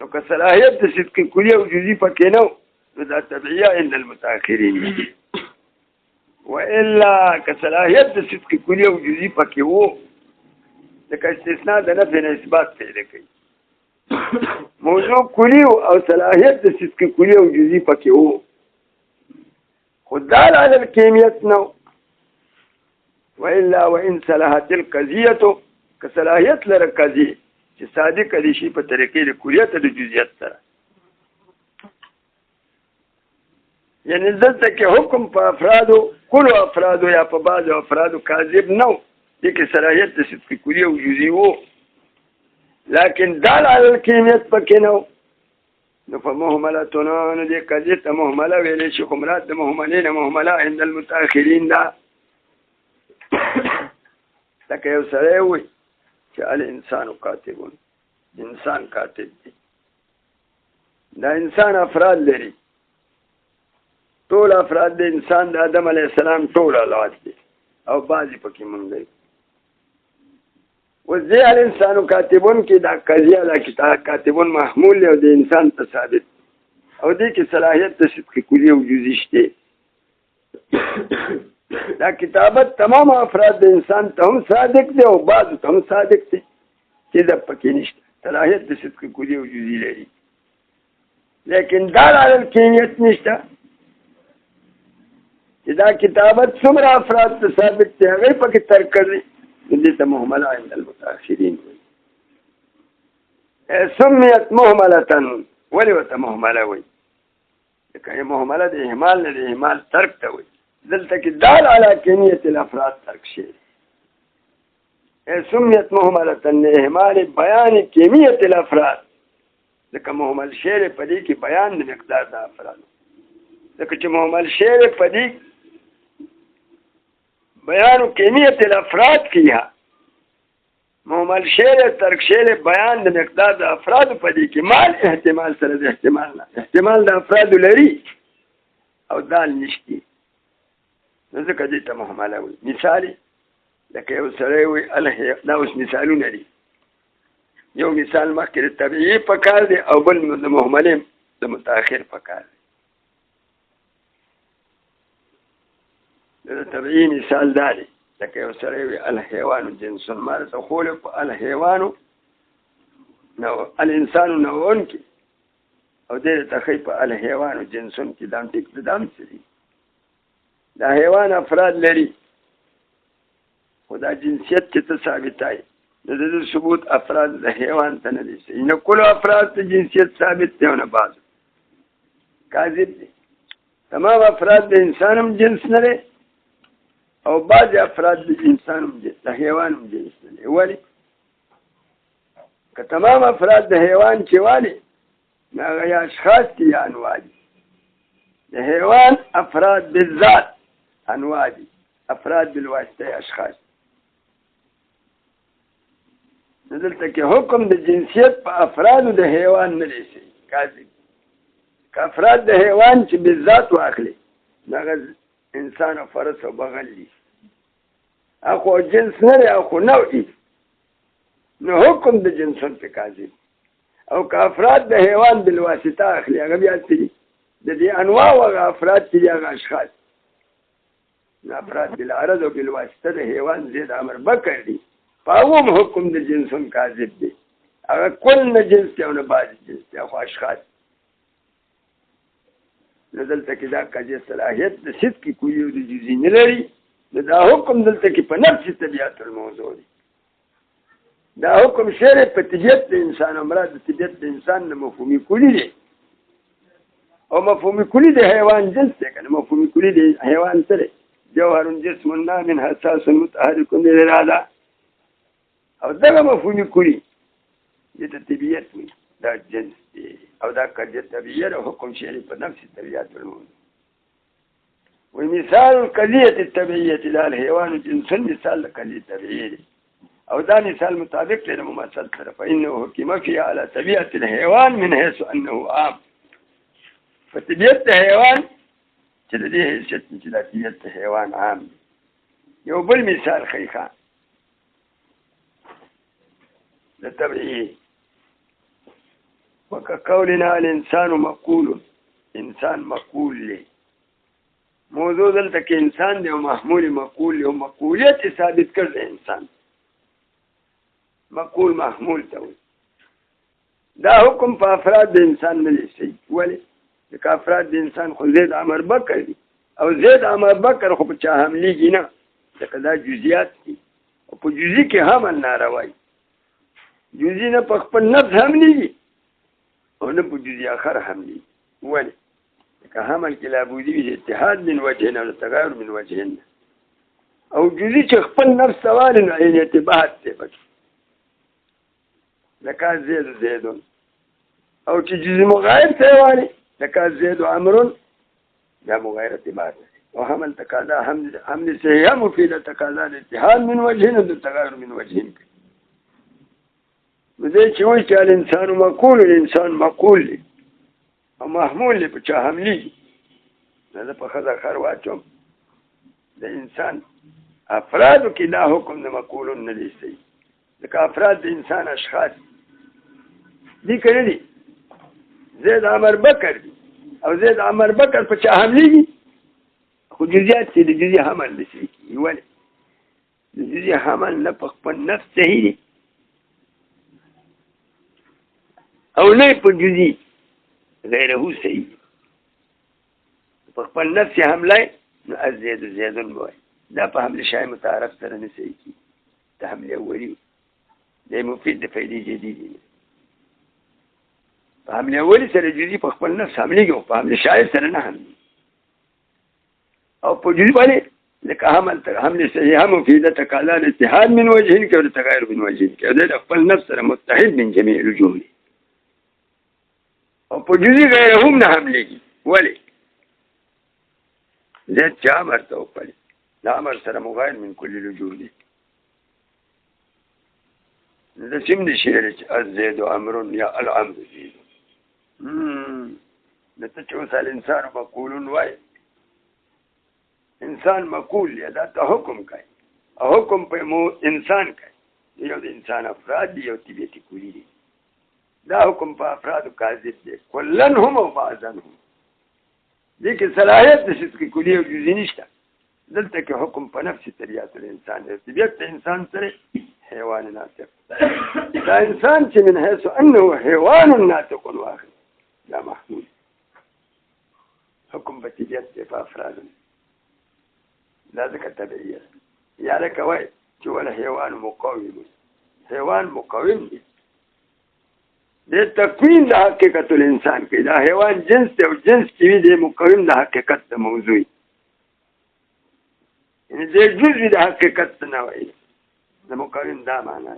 Speaker 1: نو که صلاحیت د صدق کلی او جزئی پکې نو دا تبعیه عند المتأخرین وإلا که صلاحیت د صدق کلی او جزئی پکې وو د استثناء د نفي اثبات پیدا کوي موضوع کلی او صلاحیت د صدق کلی او جزئی پکې وو خدال علی الکیمیت نو وإلا وإن صلاحت القضیه كصلاحیت لره قضیه چې صادق دي شي په طریقې د کلیت او د جزئیت سره یعنی دلته کې حکم په افرادو کل افرادو یا په بعض افرادو کاذب نو دي کې صلاحیت د صدق کلی او جزئی وو لكن دال على الکیمیت پکې نو نو په مهمله تونو دي قضیه ته مهمله ویلې شي خو مراد د مهملین مهمله عند المتأخرین ده لکه یو سړی وي چې الانسان کاتب انسان کاتب دی دا انسان افراد لري ټول افراد د انسان د آدم علیه السلام ټول اولاد دي او بعضې پکې مونږ دی اوس دې الانسان کاتبون کې دا قضیه دا کتاب کاتبون محمول دی او د انسان ته ثابت او دې کې صلاحیت د صدق کلی او جزئی شته دا کتابت تمام افراد د انسان ته هم صادق دی او بعض ته هم صادق دی چې دا پکې نشته صلاحیت د صدق کلی او جزئی لري لیکن دال علی الکیمیت نشته چې دا کتابت څومره افراد ته ثابت دی هغه پکې ترک کړي دې ته مهمله عند المتأخرین سمیت مهمله ولې ورته مهمله وایي ځکه مهمله د اهمال نه د اهمال ترک ته وایي دلته کې دال علی کیمیت الافراد ترک شي سمیت مهمله اهمال بیان کیمیت الافراد ځکه مهمل شعر په دې کې بیان د مقدار د افراد ځکه چې مهمل شعر په دې بیان کیمیت الافراد کیها مهمل شعر ترک شعر بیان د مقدار د افراد په دې کې مال احتمال سره د احتمال نه احتمال د افراد لري او دال نشتی ځکه دې ته مهمله وي مثال لکه یو سړی وي الله دا اوس مثالونه دي یو مثال مخکې د طبیعي پکار دی او بل د مهملې د متأخر پکار دی د طبیعي مثال دا دی لکه یو سړی وي الحیوان جنس ما ته خلق الحیوان نو الانسان نوعن کې او دې ته خی په الحیوان جنس کې دام ټیک دام سری دا حیوان افراد لري خدا جنسیت چې ته ثابتای د دې ثبوت افراد د حیوان ته نه دي نه کول افراد ته جنسیت ثابت دی نه بعض کاذب دي تمام افراد د انسان هم جنس نه لري او بعض افراد د انسان هم جنس د حیوان هم جنس نه لري ولی که تمام افراد د حیوان چې والی هغه یا اشخاص دي یا انواع دي د حیوان افراد بالذات انواع دي افراد بالواسطه اشخاص دلته کې حکم د جنسیت په افراد د حیوان نه لري کاذب که افراد د حیوان چې بالذات واخلي هغه انسان او فرس او بغل دي اخو جنس نه لري اخو نوعي نو حکم د جنسون په کاذب او که افراد د حیوان بالواسطه اخلي هغه بیا څه دي د دې انواع او افراد چې هغه اشخاص افراد بالعرض او بالواسطه د حیوان زید امر بکر دي فاوم حکم د جنسون کاذب دي هغه کل نه جنس دی او نه بعض جنس دی خو اشخاص نو دلته کې دا قضیه صلاحیت د صدق کوي او د جزئی نه لري دا حکم دلته کې په نفس طبیعت الموضوع دی دا حکم شرع په طبیعت د انسان امراض د طبیعت د انسان نه مفهومي کلی دی او مفهومي کلی د حیوان جنس دی کنه مفهومي کلی د حیوان سره جوهر جسم نام حساس متحرك بالاراده او دا مفهومي کلی د طبیعت وي دا جنس دی او دا قضیه طبیعت او حکم شرعي په نفس طبیعت الموضوع ومثال القضيه الطبيعيه لا الحيوان جنس مثال القضيه الطبيعيه او دا مثال مطابق للمماثل سره فانه حكم فيه على طبيعه الحيوان من حيث انه عام فطبيعه الحيوان چې د دې حیثیت چې د طبیعت حیوان عام یو بل مثال خیخه د طبيعي وكقولنا الانسان مقول انسان مقول له موضوع دلته کې انسان دی او محمول مقول له مقولیت ثابت کړ انسان مقول محمول ته وي دا حکم په افراد د انسان نه دی صحیح ولې ځکه افراد د انسان خو زید امر بکر دي او زید امر بکر خو په چا حملېږي نه ځکه دا جزئیات دي او په جزئي کې حمل ناروا وي جزئي نه په خپل نفس حملېږي او نه په جزئي آخر حملېږي ولې ځکه حمل کې لابودي وي اتحاد من وجهين او تغایر من وجهين او جزئي چې خپل نفس سوال نه عین اتباعت دی پکې لکه زید زیدون او چې جزء مغایر ته وایي لکه زید امر دا مغایر اتباع او حمل تقاضا حمل صحیح مفید تقاضا اتحاد من وجهين او تغایر من وجهين دې چې وایي چې الانسان مقول الانسان مقول دی او محمول دی په چا حملېږي دا په ښځه خر واچوم د انسان افرادو کې دا حکم د مقول نه دی صحیح ځکه افراد د انسان اشخاص دي که نه دي زید عمر بکر دي او زید عمر بکر په چا حملېږي خو جزئیات چې د جزئي حمل نه صحیح کېږي ولې د جزئي حمل نه په خپل نفس صحیح دی او نه په جزئي غیره صحیح په خپل نفس حمله نو الزید زیدون بوایي دا په حمل شای متعارف سره نه صحیح کېږي د حمل اولي دی مفید د فایدې جدیدي په حمل اولي سره جزئي په خپل نفس حملېږي او په حمل شای سره نه حملېږي او په جزئي باندې لکه حمل صحیحه مفیده تقاضا الاتحاد من وجهين کې او تغایر من وجهين کې د خپل نفس سره متحد من جميع الوجوه او په جزئي غیر هم نه حملېږي ولې زید چې امر ته وکړي دا امر سره مغایر من کل الوجوه دی دا سیم دی شعر چې الزید امر یا الامر زید نته چې اوس الانسان مقول وای انسان مقول یا دا ته حکم کوي او حکم په مو انسان کوي یو د انسان افراد دی یو طبیعتي کلی دی دا حکم په افرادو کاذب دی کلن هم او بعضن هم دې کې صلاحیت د صدق کلی او جزئی نشته دلته کې حکم په نفس طبیعت الانسان دی طبیعت انسان سره حیوان ناطق دا انسان چې من حيث انه حیوان ناطق واخر دا محمول حکم په طبیعت دی په افرادو دا ځکه طبیعت یا لکه وایي چې ولا حیوان مقاوم حیوان مقاوم دی د تکوین د حقیقت الانسان کې دا حیوان جنس دی او جنس چې وي د مقاوم د حقیقت د موضوع یعنی د جزء د حقیقت نه وایي د مقاوم دا معنا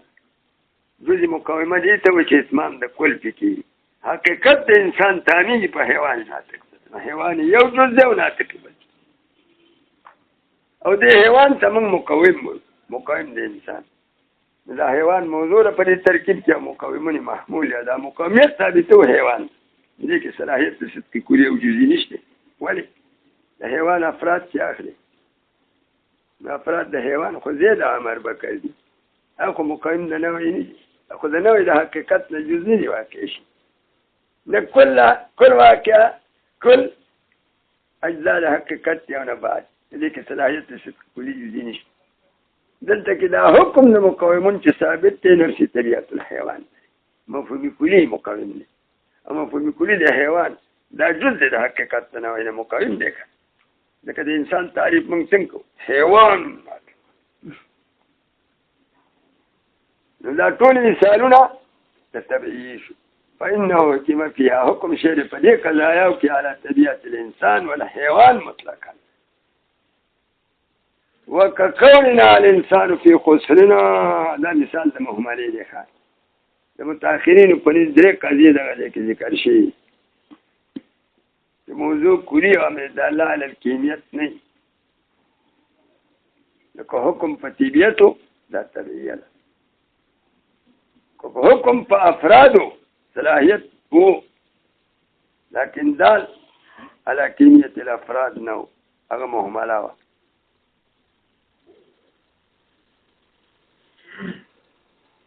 Speaker 1: جزء مقاومه دي ته چې اتمام د کل پکې حقیقت د انسان تامین په حیوان ناطق حیوان یو جزء او ناطق او د حیوان څنګه مقاوم د انسان دا حیوان موضوع په دې ترکیب کې مقاومونه محمول یا دا مقاومت ثابتو حیوان دې کې صلاحیت د صدق کلی او جزئی نشته ولی د حیوان افراد چې اخلي د افراد د حیوان خو زید امر بکړي دي هغه مقاوم نه وي نه خو د نوې د حقیقت نه جزئی دی واقع شي نه کل واقع کل اجزاء د حقیقت یو نه بعد دې کې صلاحیت د صدق کلي جزئي نشته. دلته کې دا حکم د مقاومون چې ثابت دی نفس طبیعت الحیوان مفهوم کلي مقاوم دی او مفهوم کلي د حیوان دا جز دی د حقیقت نه وایي مقاوم دی. لکه د انسان تعریف موږ څنګه کوو حیوان، نو دا ټول مثالونه د طبیعي شو. فإنه حكم فيها حکم شعر په دې قضایاو کې على طبیعت الانسان والحیوان مطلقا وكقولنا الانسان في خسرنا. دا مثال د مهملې دی ښه د متأخرین په نس درې قضیې دغه کې ذکر شي چې موضوع کلي او امر د الله علی الکیمیت نه لکه حکم په طبیعتو دا طبیعي ده، که حکم په افرادو صلاحیت وو لیکن دال علی کیمیت الافراد نه هغه مهمله وه.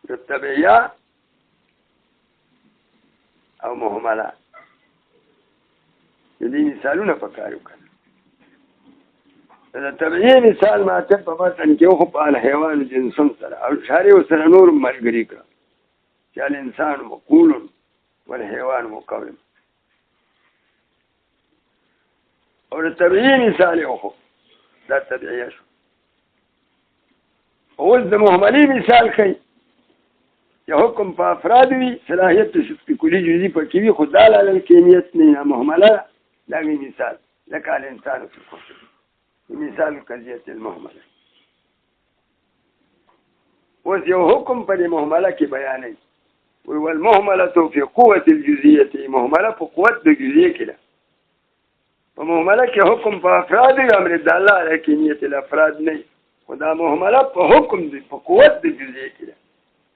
Speaker 1: د طبیعه او مهمله د دې مثالونه پکار وکړه. د طبیعي مثال ماته په متن کې خو په الحيوان جنسم سره او شاري سره نور ملګری کړه چې الانسان مقول والحيوان مقوم. او د طبیعي مثال یو خو دا طبیعي شو. اوس د مهملي مثال کوي چې حکم په افراد وي صلاحیت صدق کلي جزئي پکې وي خو دال علی الکیمیت نه مهمله دا مثال لکه الانسان في الخسر مثال قضیه المهمله. اوس یو حکم په مهمله کې بیانوي والمهمله في قوه الجزئيه. مهمله په قوت د جزئیه کې ده. په مهمله کې حکم په افراد وي امر د الله علی کیمیت الافراد نه خدا مهمله په حکم دی په قوت د جزئیه کې ده.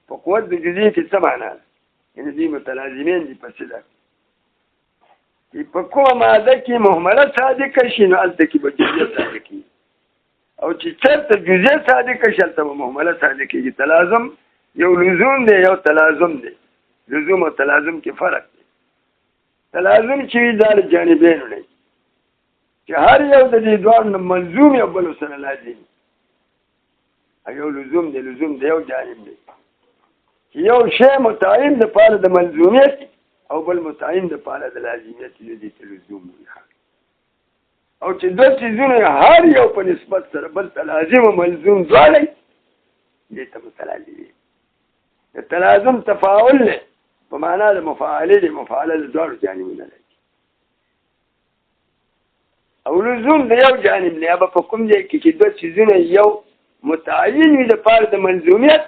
Speaker 1: په قوت د جزئیه کې څه معنا ده؟ یعنې دې متلازمین دي په صدق چې په کومه ماده کې مهمله صادقه شي نو هلته کې به جزئیه صادقه وي او چې چېرته جزئیه صادقه شي هلته به مهمله صادقه کېږي. تلازم یو لزوم دی یو تلازم دی. لزوم او تلازم کې فرق دی. تلازم چې وي دا له جانبینو نه چې هر یو د دې دواړو نه ملزوم یو بل سره لازم یو لزوم دی. لزوم دی یو جانب دی چې یو شی متعین د پاره د ملزومیت او بل متعین د پاره د لازمیت دې ته لزوم وي. او چې دوه څیزونه هر یو په نسبت سره بل ته لازم او ملزوم دواړه دې ته متلازم دي. د تلازم تفاعل له په معنا د مفاعله د مفاعله د دواړو جانبونه لري او لزوم د یو جانب نه به په کوم ځای کې چې دوه څیزونه یو متعین وي د پاره د ملزومیت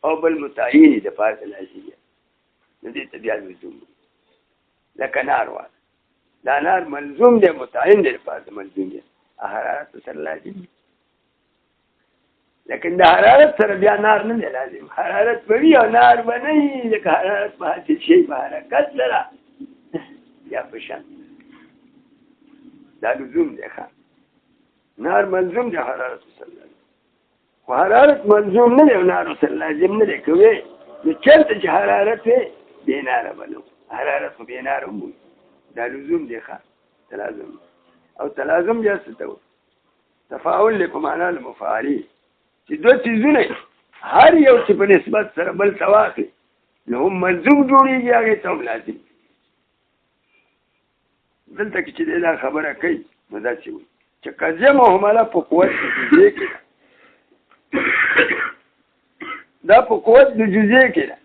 Speaker 1: او بل متعین د پاره د لازمیت نو دې ته بیا لزوم لکه نار وایي دا نار ملزوم دی متعین دی د پاره د ملزومیت حرارت سره لازم لیکن د حرارت سره بیا نار نه دی لازم. حرارت به وي او نار به نه وي لکه حرارت په هر شي په حرکت سره یا په شان دا لزوم دی. نار ملزوم دی حرارت سره لازم خو حرارت ملزوم نه دی او نار سره لازم نه دی. کوي نو چېرته چې حرارت وي بېناره به نه حرارت خو بېناره هم وي دا لزوم دی. تلازم او تلازم بیا څه ته وایي؟ تفاعل دی په معنا د مفاعلې چې دوه څیزونه هر یو چې په نسبت سره بل ته واخلي نو هم ملزوم جوړېږي هغې ته هم لازم. دلته کې چې دی دا خبره کوي نو دا چې وایي چې قضیه مهمله په قوت د جزیې کې ده. دا په قوت د جزیې کې ده.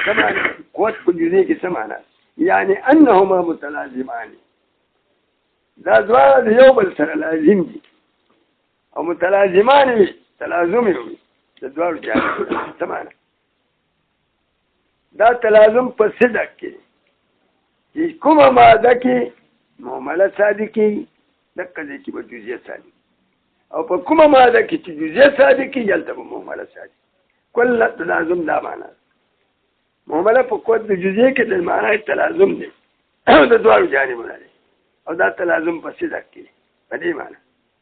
Speaker 1: څه معنی قوت په جزیې کې څه معنی؟ یعنی انهما متلازمان دا دواړه د یو بل سره لازم دي او متلازمان وي تلازم وي د دواړو جانبونو. څه معنی؟ دا تلازم په صدق کې چې کومه ماده کې مهمله صادقه دقه ځای کې به جزیه صادقه او په کومه ماده کې چې جزیه صادقه هلته به مهمله صادقه. کل تلازم دا معنا مهمله په قوت د جزیه کې د معنا تلازم دی د دواړو جانبونو دی او دا تلازم په صدق کې په دې معنا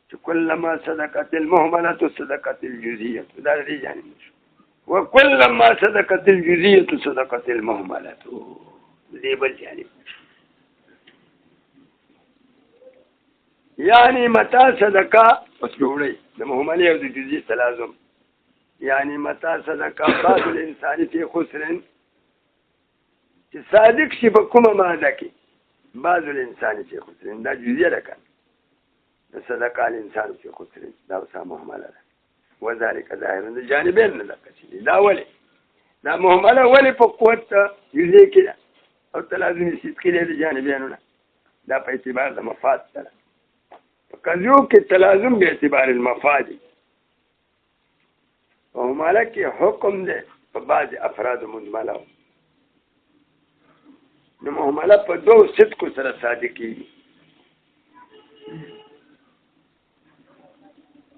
Speaker 1: چې کلما صدقت المهمله صدقت الجزیه دا دې جانب شو وکلما صدقت الجزیه صدقت المهمله دې بل جانب. یعنی متا صدقه اوس وړي د مهملې او د جزئي تلازم یعنی متا صدقه بعض الانسان فی خسر چې صادق شي په کومه ماده کې بعض الانسان فی خسر دا جزئیه ده کنه د صدقه الانسان فی خسر دا اوسه مهمله ده وذلك ظاهر د جانبین نه ده دا ولې دا مهمله ولې په قوت جزئي کې ده او تلازم صدقي له جانبینو نه دا په اعتبار د مفاد سره قضیو کې تلازم به اعتبار المفاد او مالک حکم ده په بعض افراد مجمله نو مهمله په دوه صدق سره صادقي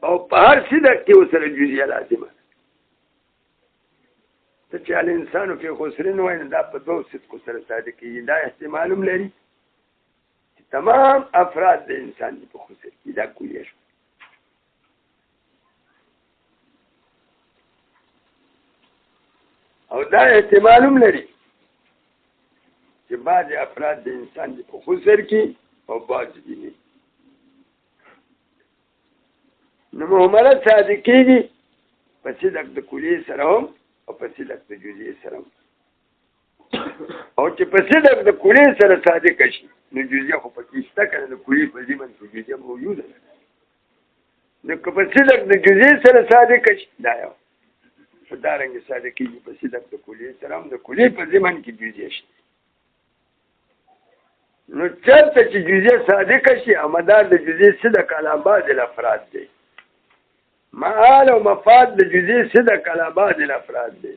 Speaker 1: او په هر صدق کې سره جزئیه لازمه ته چې الانسان په خسرین وای نه دا په دوه صدق سره صادقي دا احتمال هم لري تمام افراد د انسان په خسر کې دا کلیه شو او دا احتمال هم لري چې بعض افراد د انسان په خسر کې او بعض دي نه نو مهمله صادقېږي په صدق د کلیې سره هم او په صدق د جزئي سره هم او چې په صدق د کلیې سره صادق شي نو جزئیه خو پکې شته کنه د کلیې په ضمن کې جزئیه موجوده ده نو که په صدق د جزئي سره صادق شي دا یو دارنګه صادقېږي په صدق د کلیې سره هم د کلیې په ضمن کې جزئیه شي نو چرته چې جزئیه صادق شي او مدار د جزئي صدق علی بعض الافراد دی معال او مفاد د جزئي صدق علی بعض الافراد دی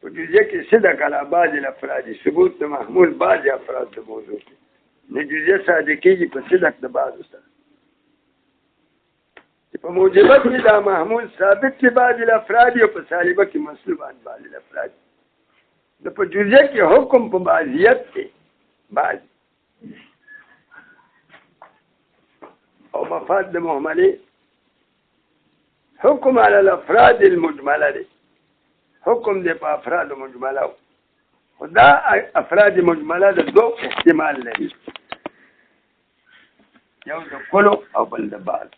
Speaker 1: په جزئیه کې صدق علی بعض الافراد ثبوت د محمول بعض افراد د موضوع نه جزئیه صادقېږي په صدق د بعض سره په موجبه کې دا محمول ثابت چې بعض الافراد او په سالبه کې مسلوب عن بعض الافراد د په جزئیه کې حکم په بعضیت کې بعض او مفاد د مهمله حکم علی الافراد المجمله دی حکم دی په افراد مجمله خدا افراد مجمله د دوه احتمال لري یو د کلو او بل د بعض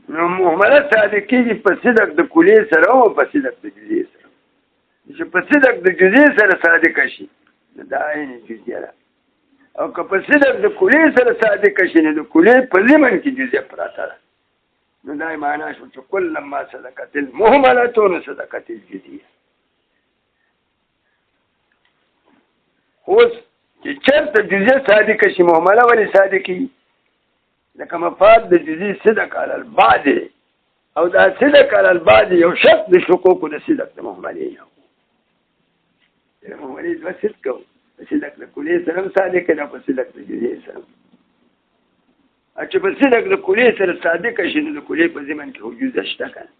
Speaker 1: نو مهمله صادقېږي په صدق د کلیې سره او په صدق د جزئي سره چې په صدق د جزئي سره صادق شي دا عین جزئیه ده او که په صدق د کلیې سره صادق شي نو د کلیې په ضمن کې جزئیه پراته ده نو دا معنا شو چې کل لما صدقت المهمله تو صدقت الجزئیه اوس چې چېرته جزئیه صادق شي مهمله ولې صادقي لکه مفاد د جزئي صدق علی البعض او دا صدق علی البعض یو شرط د حقوق د صدق د مهمله یو د مهمله دوه صدق کو صدق د کلیې سره صادق ده په صدق د جزئي سره چې په صدق د کلیې سره صادق شي نو د کلیې په ضمن کې وجود شته کنه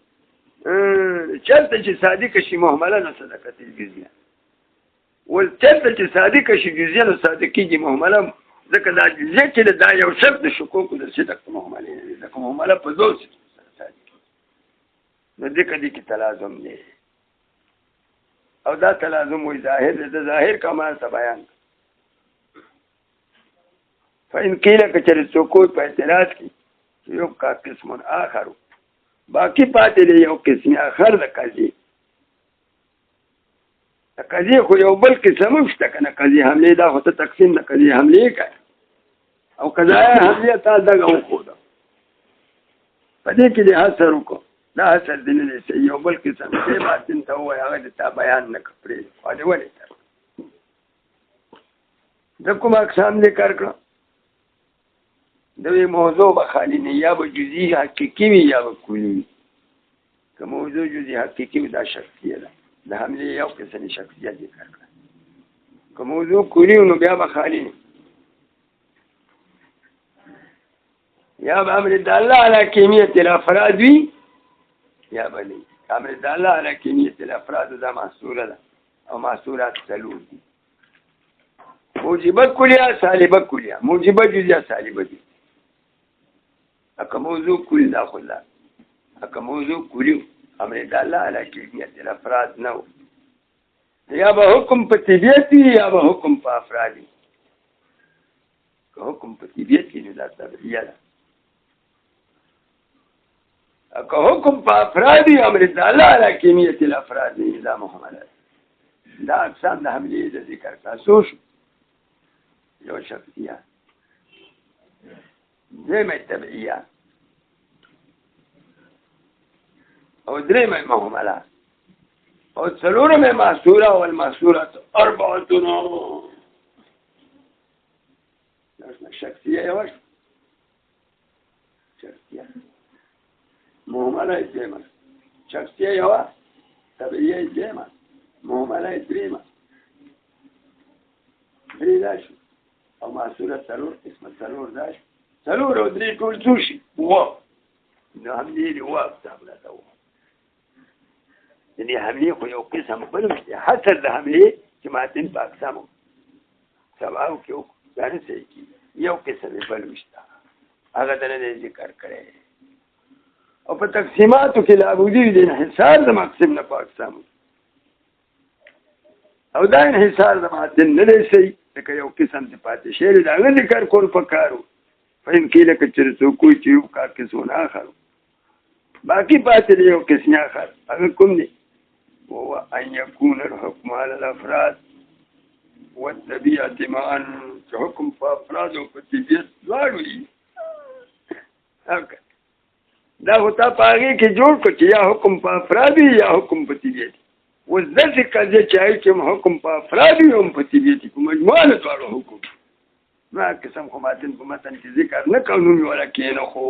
Speaker 1: چلته چې صادق شي مهمله نو صدقت الجزئیه ول چلته چې صادق شي جزئیه نو صادقېږي مهمله ځکه دا جزئیه چې دا یو شرط د حقوق د صدق د مهمله دی ځکه مهمله په دوه سره صادق نو دې کې تلازم دی او دا تلازم وی ظاهر د ظاهر کمال ته بیان فإن قيل کچر څوک په اعتراض کې یو کا قسم آخر باقی پاتې دی یو قسم آخر د قضیه د قضیه خو یو بل قسم شته کنه قضیه حمله دا هوته تقسیم د قضیه حمله کوي او قضایه حمله تا دغه خو ده پدې کې د حاصل وکړه دا حاصل دی نه یو بل قسم څه باندې ته وای هغه ته بیان نه کړی او دی ولې د کوم اقسام ذکر کړه د موضوع بخالی نه یا به جزئی حقیقي وي یا به کلی که موضوع جزئی حقیقي وي دا شخصیه ده د حمله یو قسم شخصیه ذکر کړه که موضوع کلی نو بیا بخالی یا به امر د الله علی کمیت الافراد وي یا بلی امر د الله علی کمیت الافراد دا محصوره ده او محصورات څلور دي موجبه کلیه سالبه کلیه موجبه جزئیه سالبه دي اکه موضوع کلی داخله اکه موضوع کلی امر د الله علی کمیت الافراد نو یا به حکم په طبیعت یا به حکم په افراد که حکم په طبیعت کې نو دا تبعیه ده که حکم په افرادي امر تعالی علی کمیت الافراد دا محمله دا اقسام د حملې د ذکر تاسو شو یو شخصیه درېمه تبعیه او درېمه محمله او څلورمه محصوره والمحصوره اربعه شخصیه یو شخصیه محمله درېمه شخصیه یو تبعیه درېمه محمله درېمه درې دا شو او محصوره څلور قسمه څلور دا شو څلور او درې ټول څو شي اووه نو حملې دي اووه اقسام راته ووایه یعنې حملې خو یو قسم بل دی حصر د حملې چې ماتن په اقسامو سباو کې دا نه صحیح کېږي یو قسم یې بل وشته هغه د نه ذکر کړی او په تقسیماتو کې لابودي د انحصار د مقسم نه په اقسامو او دا انحصار د ماتن نه دی صحیح لکه یو قسم چې پاتې شوی د هغه ذکر کول پکارو فهم قیل که چېرې څوک وایي چې یو کار قسمونه اخر باقي پاتې دی یو قسم اخر هغه کوم دی وهو أن يكون الحكم على الأفراد والطبيعة معا حكم فأفراد وطبيعة دواړو دا خو تا په هغې کې جوړ کړو چې یا حکم په افراد وي یا حکم په طبیعت اوس داسې قضیه چې هغې کې هم حکم په افراد وي هم په طبیعت په مجموعه د دواړو حکم نو هغه قسم خو ماتن په متن کې ذکر نه کړو نوم یې ولا کښېنه خو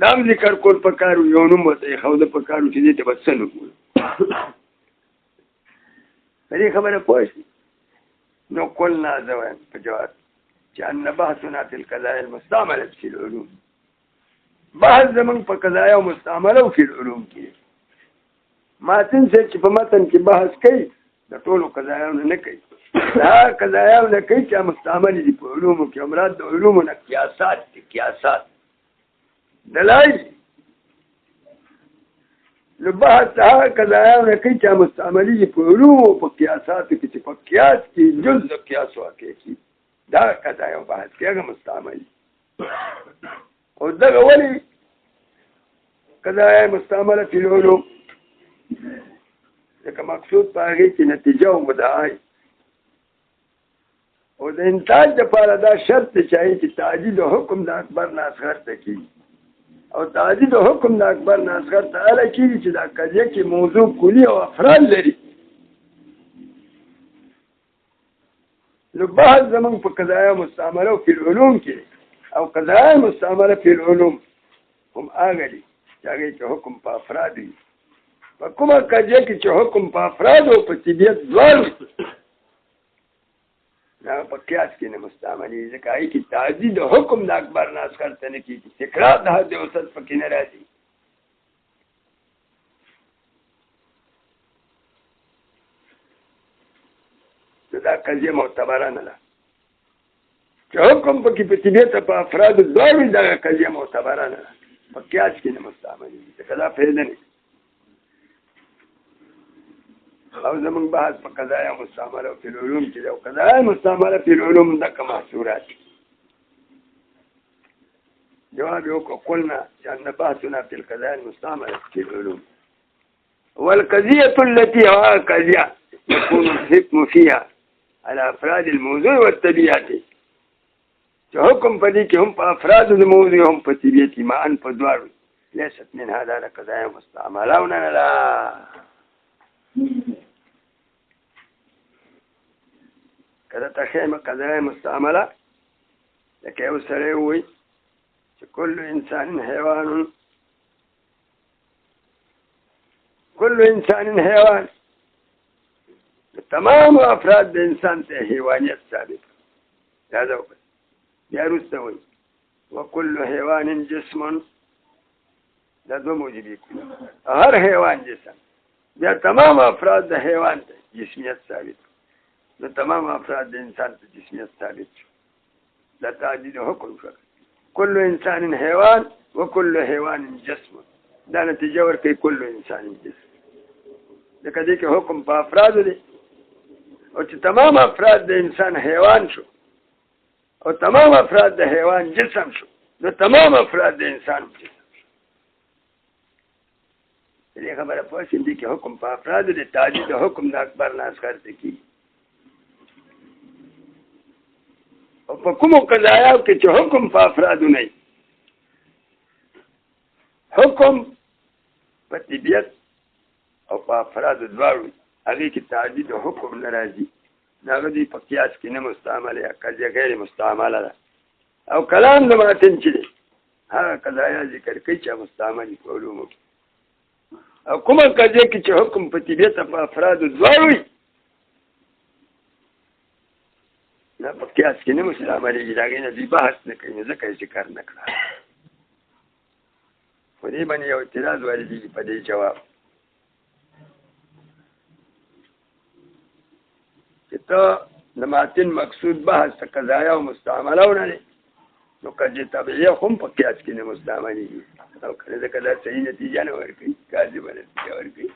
Speaker 1: دا هم ذکر کول پکار وو یو نوم ورته ایښوده پکار وو چې دې ته به څه نوم وایو په دې خبره پوه شئ نو قلنا زه وایم په جواب چې ان بحثنا فی القضایا المستعمله فی العلوم بحث زمونږ په قضایا او مستعمله فی العلوم کې ماتن صاحب چې په متن کې بحث کوي د ټولو قضایاو نه کوي دا قضایاو نه کوي چې مستعمل دي په علومو کې مراد د علومو نه قیاسات دي قیاسات دلایل نو بحث هغه قضایاو نه کوي چې مستعملي دي په علومو په قیاساتو کې چې په قیاس کې جز د قیاس واقع کي دا قضایاو بحث کوي هغه مستعملي او دغه ولې قضایا مستعمله فی العلوم لکه مقصود په هغې کې نتیجه او مدعا او د انتاج دپاره دا شرط دی چې هغې کې تعدید حکم د اکبر نه اصغر ته کېږي او تعدید حکم د اکبر نه اصغر ته هله کېږي چې دا قضیه کې موضوع کلي او افراد لري نو بحث زمونږ په قضایا مستعمله فی العلوم کې او قضایا مستعمله فی العلوم هم هغه دي چې هغې کې حکم په افراد وي په کومه قضیه کې چې حکم په افراد او په طبیعت دواړو دا په قیاس کې نه مستعملي ځکه هغې کې تعدید حکم د اکبر نه اصغر ته نه کېږي تکرار د حد اوسط پکې نه راځي دا قضیه معتبره نه ده چې حکم پکې په طبیعت په افرادو دواړو دغه قضیه معتبره نه ده په قیاس کې نه مستعملي ځکه دا فایده نه او زمونږ بحث په قضایا مستعمله فی العلوم کې دی او قضایا مستعمله فی العلوم دغه محصورات جواب یې وکړو قلنا چې ان بحثنا فی القضایا المستعمله فی العلوم والقضیة التي هو قضیه يكون الحكم فيها على افراد الموضوع والطبيعه چې حکم په دې کې هم په افرادو د موضوع هم په طبیعت معا په دواړو لیست من هذا قضایا مستعمله او نه ده کله تخیمه قضایا مستعمله لکه یو سړی ووایي چې کل انسان حیوان تمام افراد د انسان ته حیوانیت ثابت دا ده بیا وروسته وایي وکل حیوان جسم دا دوه موجبې کوي هر حیوان جسم بیا تمام افراد د حیوان ته جسمیت ثابت نو تمام افراد د انسان ته جسمیت ثابت شو دا تعدید حکم شو کل انسان حیوان وکل حیوان جسم دا نتیجه ورکوي کل انسان جسم لکه دې کې حکم په افرادو دی او چې تمام افراد د انسان حیوان شو او تمام افراد د حیوان جسم شو نو تمام افراد د انسان جسم شو. دې خبره پوه شئ دي کې حکم په افرادو د تعدید د حکم د اکبر نه اصغر ته کېږي. او په کومو قضایاو کې چې حکم په افرادو نه وي، حکم په طبیعت او په افرادو دواړو هغې کې تعدید حکم نه راځي، نو هغه دوی په قیاس کې نه مستعمله یا قضیه غیر مستعمله ده. او کلام د ماتن چې دی هغه قضایا ذکر کوي چې مستعمل په علومو کې. او کومه قضیه کې چې حکم په طبیعت او په افرادو دواړو وي نه په قیاس کې نه مستعملېږي، د هغې نه دوی بحث نه کوي، نو ځکه یې ذکر نه کړه. په دې باندې یو اعتراض واردېږي په دې جواب چې ته د ماتن مقصود بحث د قضایا او مستعملونه دی، نو قضیه طبیعیه خو هم په قیاس کې نه مستعملېږي، او که نه ځکه دا صحیح نتیجه نه ورکوي، کاذبه نتیجه ورکوي.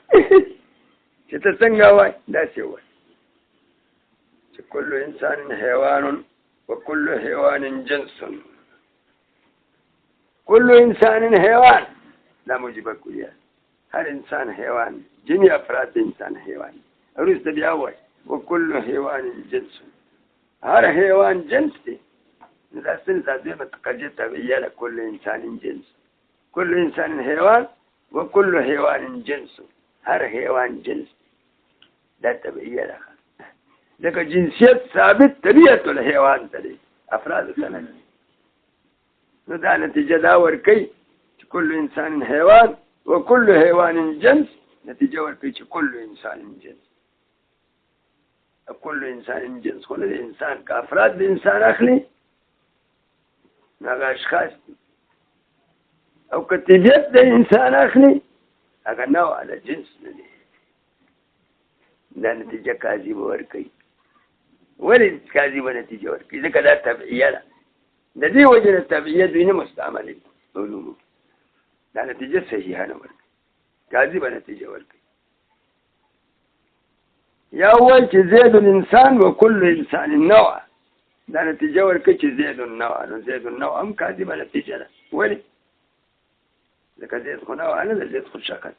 Speaker 1: چې ته څنګه وایي داسې وایي چې کل انسان حیوان وکل حیوان جنس. کل انسان حیوان دا موجبه کلیه، هر انسان حیوان، جميع افراد انسان حیوان. وروسته بیا وایي وکل حیوان جنس، هر حیوان جنس دی. دا سلسله دویمه قضیه طبیعیه ده، کل انسان جنس، کل انسان حیوان وکل حیوان جنس، هر حیوان جنس دا طبیعیه ده. ځکه جنسیت ثابت طبیعت الحیوان ته دی، افراد ته نه دی. نو دا نتیجه دا ورکوي چې کل انسان حیوان وکل حیوان جنس، نتیجه ورکوي چې کل انسان جنس. کل انسان جنس خو نه د انسان که افراد د انسان اخلي نو هغه اشخاص دي، او که طبیعت د انسان اخلي هغه نوع د جنس نه دی. دا نتیجه کاذبه ورکوي. ولې کاذبه نتیجه ورکوي؟ ځکه دا طبیعیه ده، د دې وجې نه طبیعیه دوی نه مستعملوي علومو کې. دا نتیجه صحیحه نه ورکوي، کاذبه نتیجه ورکوي. یا وایي چې زید الانسان وکل انسان نوع، دا نتیجه ورکوي چې زید النوع، نو زید النوع هم کاذبه نتیجه ده. ولې؟ ځکه زید خو نوع نه ده، زید خو شکل.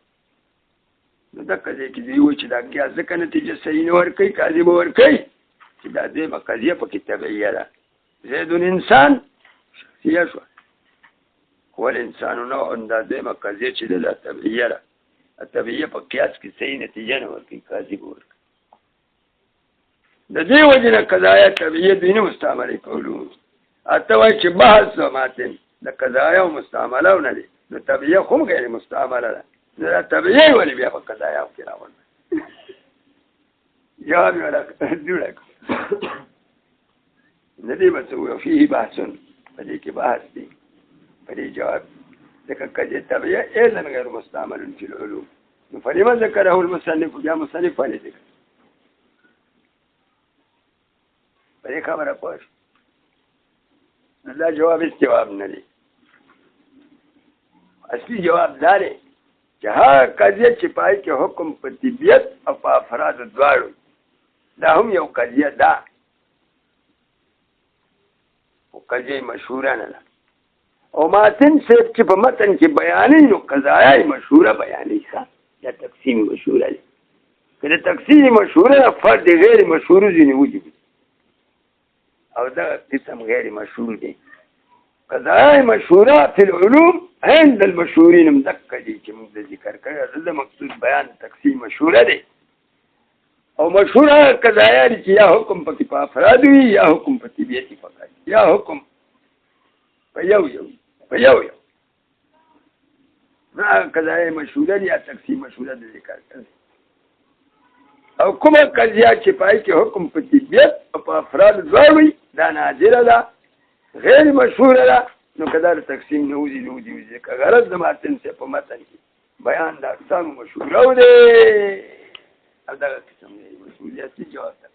Speaker 1: نو دغه ځای کې دوی وایي چې دا قیاس ځکه نتیجه صحیح نه ورکوي، کاذبه ورکوي چې دا دویمه قضیه پکې طبیعیه ده. زید الانسان شخصیه شوه، والانسان نوع، دا دویمه قضیه چې ده دا طبیعیه ده. طبیعیه په قیاس کې صحیح نتیجه نه ورکوي، کاذبه ورکوي. د دې وجې نه قضایا طبیعیه دوی نه مستعملې په علومو. اته وایي چې بحث و ماتن د قضایا او مستعملو نه دی، نو طبیعیه خو هم غیر مستعمله ده. نو دا طبیعیه ولې بیا په قضایاو کې راوړل؟ جواب یې جوړه کړه. نه دی به څه ووایو فيه بحث، په دې کې بحث دی په دې جواب. ځکه قضیه طبیعیه ایضا غیر مستعمل فی العلوم، نو فلما ذکره المصنف، بیا مصنف ولې ذکر په دې خبره پوه شو. نو دا جواب هېڅ جواب نه دی. اصلي جواب دا دی چې هغه قضیه چې په هغې کې حکم په طبیعت او په افرادو دواړو، دا هم یو قضیه ده، خو قضیه مشهوره نه ده. او ماتن صاحب چې په متن کې بیانوي نو قضایای مشهوره بیانوي. ښه، دا تقسیم مشهوره دی. که د تقسیم مشهوره فرد غیر مشهور ځینې وجود، او دا قسم غیر مشهور دی. قضایای مشهوره فی العلوم عند المشهورین مدقه دي چې موږ ذکر کړی. د مقصود بیان تقسیم مشهوره دی. او مشهوره قضایا دي چې یا حکم پکې په افراد وي یا حکم په طبیعت فقط، یا حکم په یو یو. نه قضایا مشهوره دي یا تقسیم مشهوره دي ذکر کړی. او کومه قضیه چې پای کې حکم په طبیعت او په افراد دواړو دا نادره ده، غیر مشهوره ده. نو که دا د تقسیم نه وځي، ځکه غرض د ماتن صاحب په متن کې بیان د اقسامو مشهوره دی، او دغه قسم دی مشهوریت جواب ده.